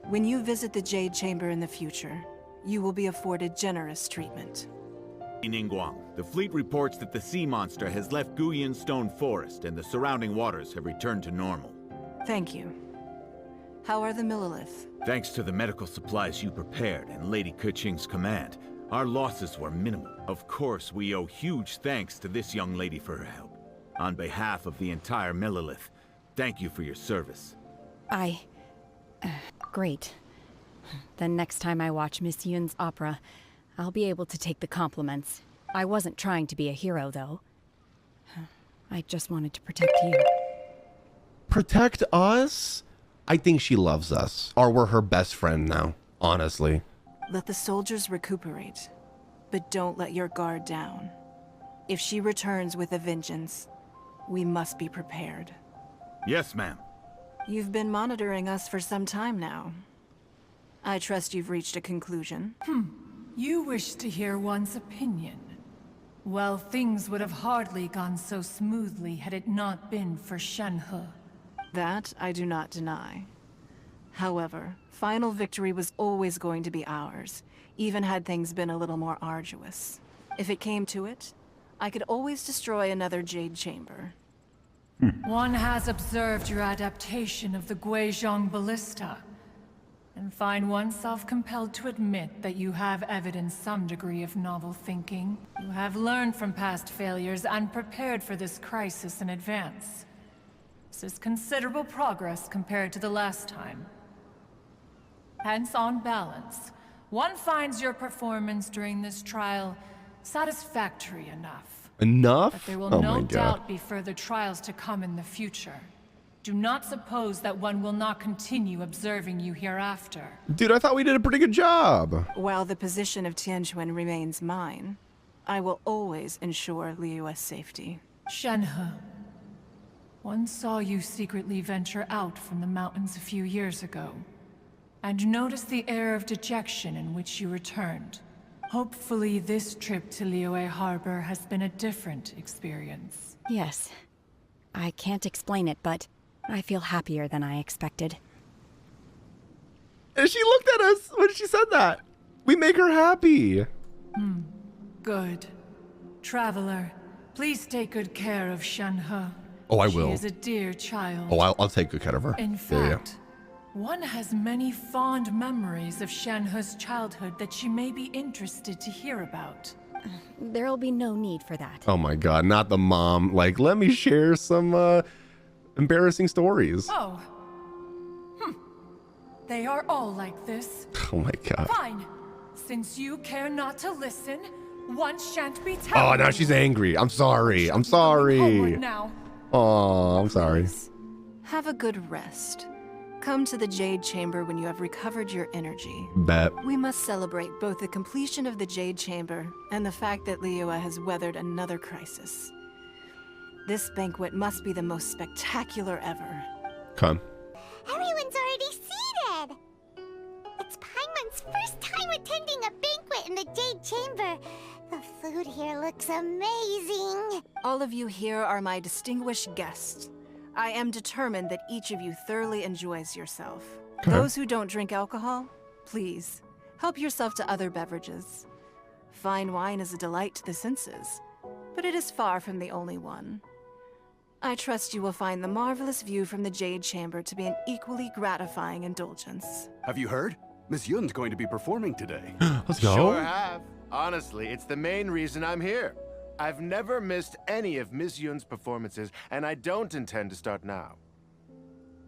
When you visit the Jade Chamber in the future, you will be afforded generous treatment. In Ningguang, the fleet reports that the sea monster has left Guyan Stone Forest and the surrounding waters have returned to normal. Thank you. How are the Millilith? Thanks to the medical supplies you prepared and Lady Keqing's command, our losses were minimal. Of course, we owe huge thanks to this young lady for her help. On behalf of the entire Millilith, thank you for your service. Great. Then next time I watch Miss Yun's opera, I'll be able to take the compliments. I wasn't trying to be a hero, though. I just wanted to protect you. Protect us? I think she loves us. Or we're her best friend now, honestly. Let the soldiers recuperate, but don't let your guard down. If she returns with a vengeance, we must be prepared. Yes, ma'am. You've been monitoring us for some time now. I trust you've reached a conclusion. You wish to hear one's opinion. Well, things would have hardly gone so smoothly had it not been for Shenhe. That I do not deny. However, final victory was always going to be ours, even had things been a little more arduous. If it came to it, I could always destroy another Jade Chamber. One has observed your adaptation of the Guizhong Ballista, and find oneself compelled to admit that you have evidenced some degree of novel thinking. You have learned from past failures and prepared for this crisis in advance. This is considerable progress compared to the last time. Hence, on balance, one finds your performance during this trial satisfactory enough. Enough? But there will no doubt be further trials to come in the future. Do not suppose that one will not continue observing you hereafter. Dude, I thought we did a pretty good job. While the position of Tianquan remains mine, I will always ensure Liyue's safety. Shenhe, one saw you secretly venture out from the mountains a few years ago. And notice the air of dejection in which you returned. Hopefully this trip to Liyue Harbor has been a different experience. Yes. I can't explain it, but I feel happier than I expected. And she looked at us when she said that. We make her happy. Good. Traveler, please take good care of Shenhe. Oh, I will. She is a dear child. Oh, I'll take good care of her. In fact, one has many fond memories of Shenhe's childhood that she may be interested to hear about. There'll be no need for that. Oh my god, not the mom. Like, let me share some embarrassing stories. Oh. They are all like this. Oh my god. Fine. Since you care not to listen, one shan't be telling. Oh, now she's angry. I'm sorry. I'm sorry. Now. Oh, I'm sorry. Have a good rest. Come to the Jade Chamber when you have recovered your energy. Bet. We must celebrate both the completion of the Jade Chamber and the fact that Liyue has weathered another crisis. This banquet must be the most spectacular ever. Come. Everyone's already seated. It's Paimon's first time attending a banquet in the Jade Chamber. The food here looks amazing. All of you here are my distinguished guests. I am determined that each of you thoroughly enjoys yourself. Okay. Those who don't drink alcohol, please, help yourself to other beverages. Fine wine is a delight to the senses, but it is far from the only one. I trust you will find the marvelous view from the Jade Chamber to be an equally gratifying indulgence. Have you heard? Miss Yun's going to be performing today. Let's go. Sure have. Honestly, it's the main reason I'm here. I've never missed any of Miss Yun's performances, and I don't intend to start now.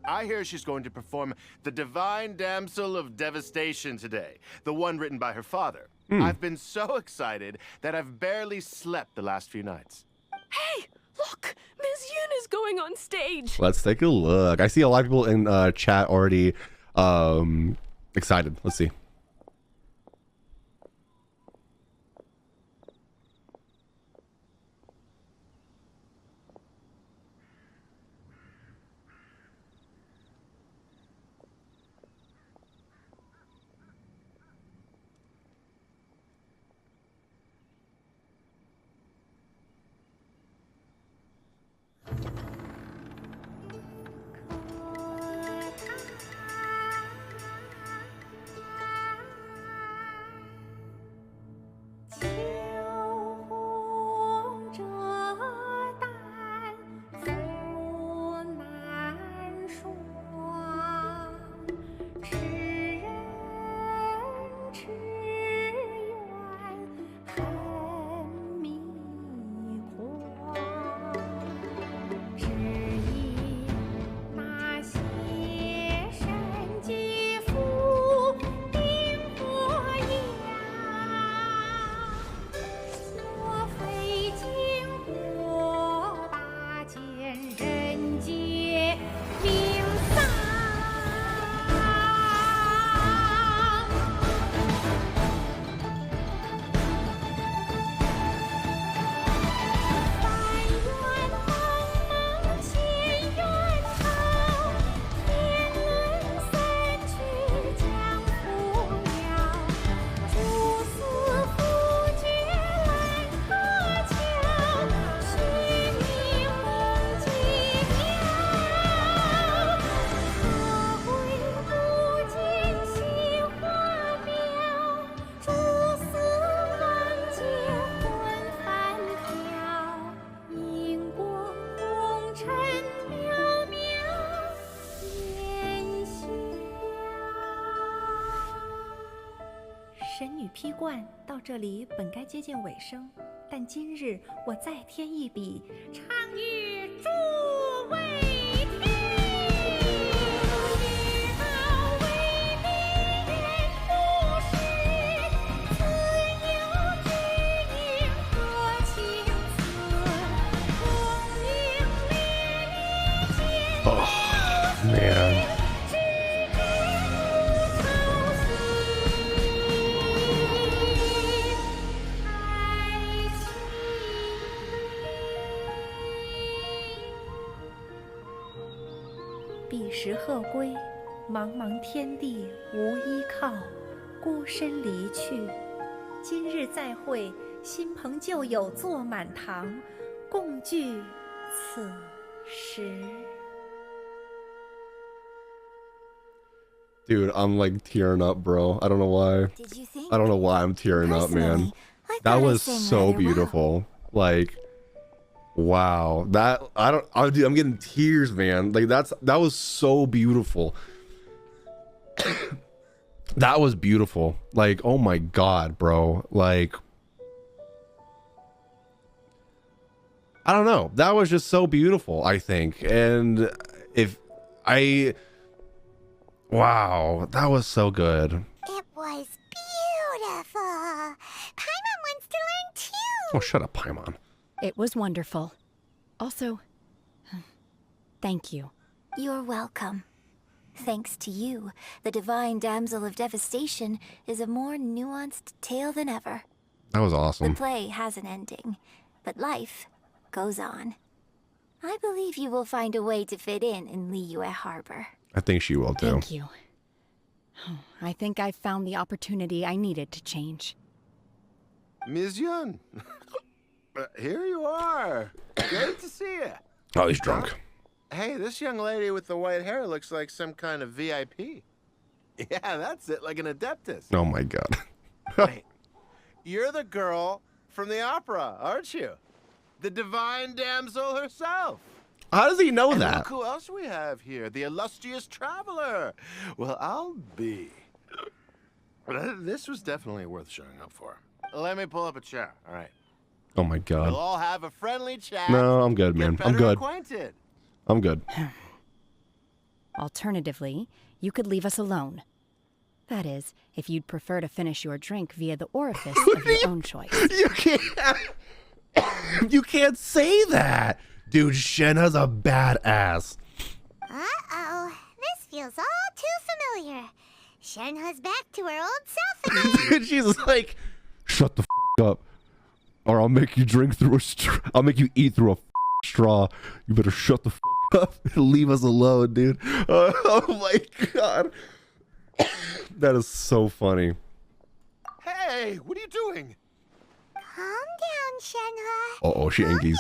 I hear she's going to perform The Divine Damsel of Devastation today, the one written by her father. I've been so excited that I've barely slept the last few nights. Hey, look! Miss Yun is going on stage! Let's take a look. I see a lot of people in chat already excited. Let's see.批冠到这里本该接近尾声，但今日我再添一笔，唱与诸位听。知道为敌人不是，自有知音和情思，功名烈烈见。Man. 茫茫天地无依靠，孤身离去。今日再会，新朋旧友坐满堂，共聚此时。 Dude, I'm like tearing up, bro. I don't know why. I don't know why I'm tearing up, man. That was so beautiful. Like, wow. That dude, I'm getting tears, man. Like that was so beautiful. That was beautiful. Like, oh my god, bro. Like, I don't know. That was just so beautiful, I think. And wow, that was so good. It was beautiful. Paimon wants to learn too. Oh, shut up, Paimon. It was wonderful. Also, thank you. You're welcome. Thanks to you, the Divine Damsel of Devastation is a more nuanced tale than ever. That was awesome. The play has an ending, but life goes on. I believe you will find a way to fit in Liyue Harbor. I think she will too. Thank you. I think I've found the opportunity I needed to change. Ms. Yun, here you are. Great to see you. Oh, he's drunk. Hey, this young lady with the white hair looks like some kind of VIP. Yeah, that's it, like an adeptus. Oh my god. Wait, you're the girl from the opera, aren't you? The Divine Damsel herself. How does he know and that? Look who else we have here, the illustrious traveler. Well, I'll be. This was definitely worth showing up for. Let me pull up a chair, all right? Oh my god. We'll all have a friendly chat. No, I'm good, man. Get I'm better good. Acquainted. I'm good. Alternatively, you could leave us alone. That is, if you'd prefer to finish your drink via the orifice of your own choice. You can't say that. Dude, Shenhe's a badass. Uh-oh. This feels all too familiar. Shenhe's back to her old self again. Dude, she's like, shut the up, or I'll make you drink through a straw. I'll make you eat through a straw. You better shut the up and leave us alone, dude. Oh my god. That is so funny. Hey, what are you doing? Calm down, Shenhe. Uh-oh, she Ankies.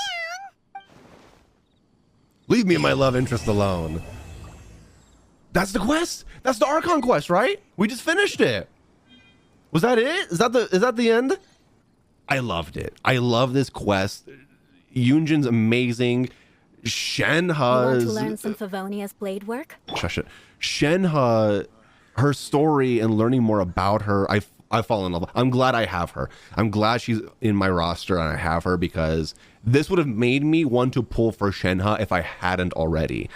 Leave me and my love interest alone. That's the quest? That's the Archon quest, right? We just finished it. Was that it? Is that the end? I loved it. I love this quest. Yunjin's amazing. Shenhe's... You want to learn some Favonia's blade work? Shush it. Shenhe, her story and learning more about her, I fall in love. I'm glad I have her. I'm glad she's in my roster and I have her, because this would have made me want to pull for Shenhe if I hadn't already.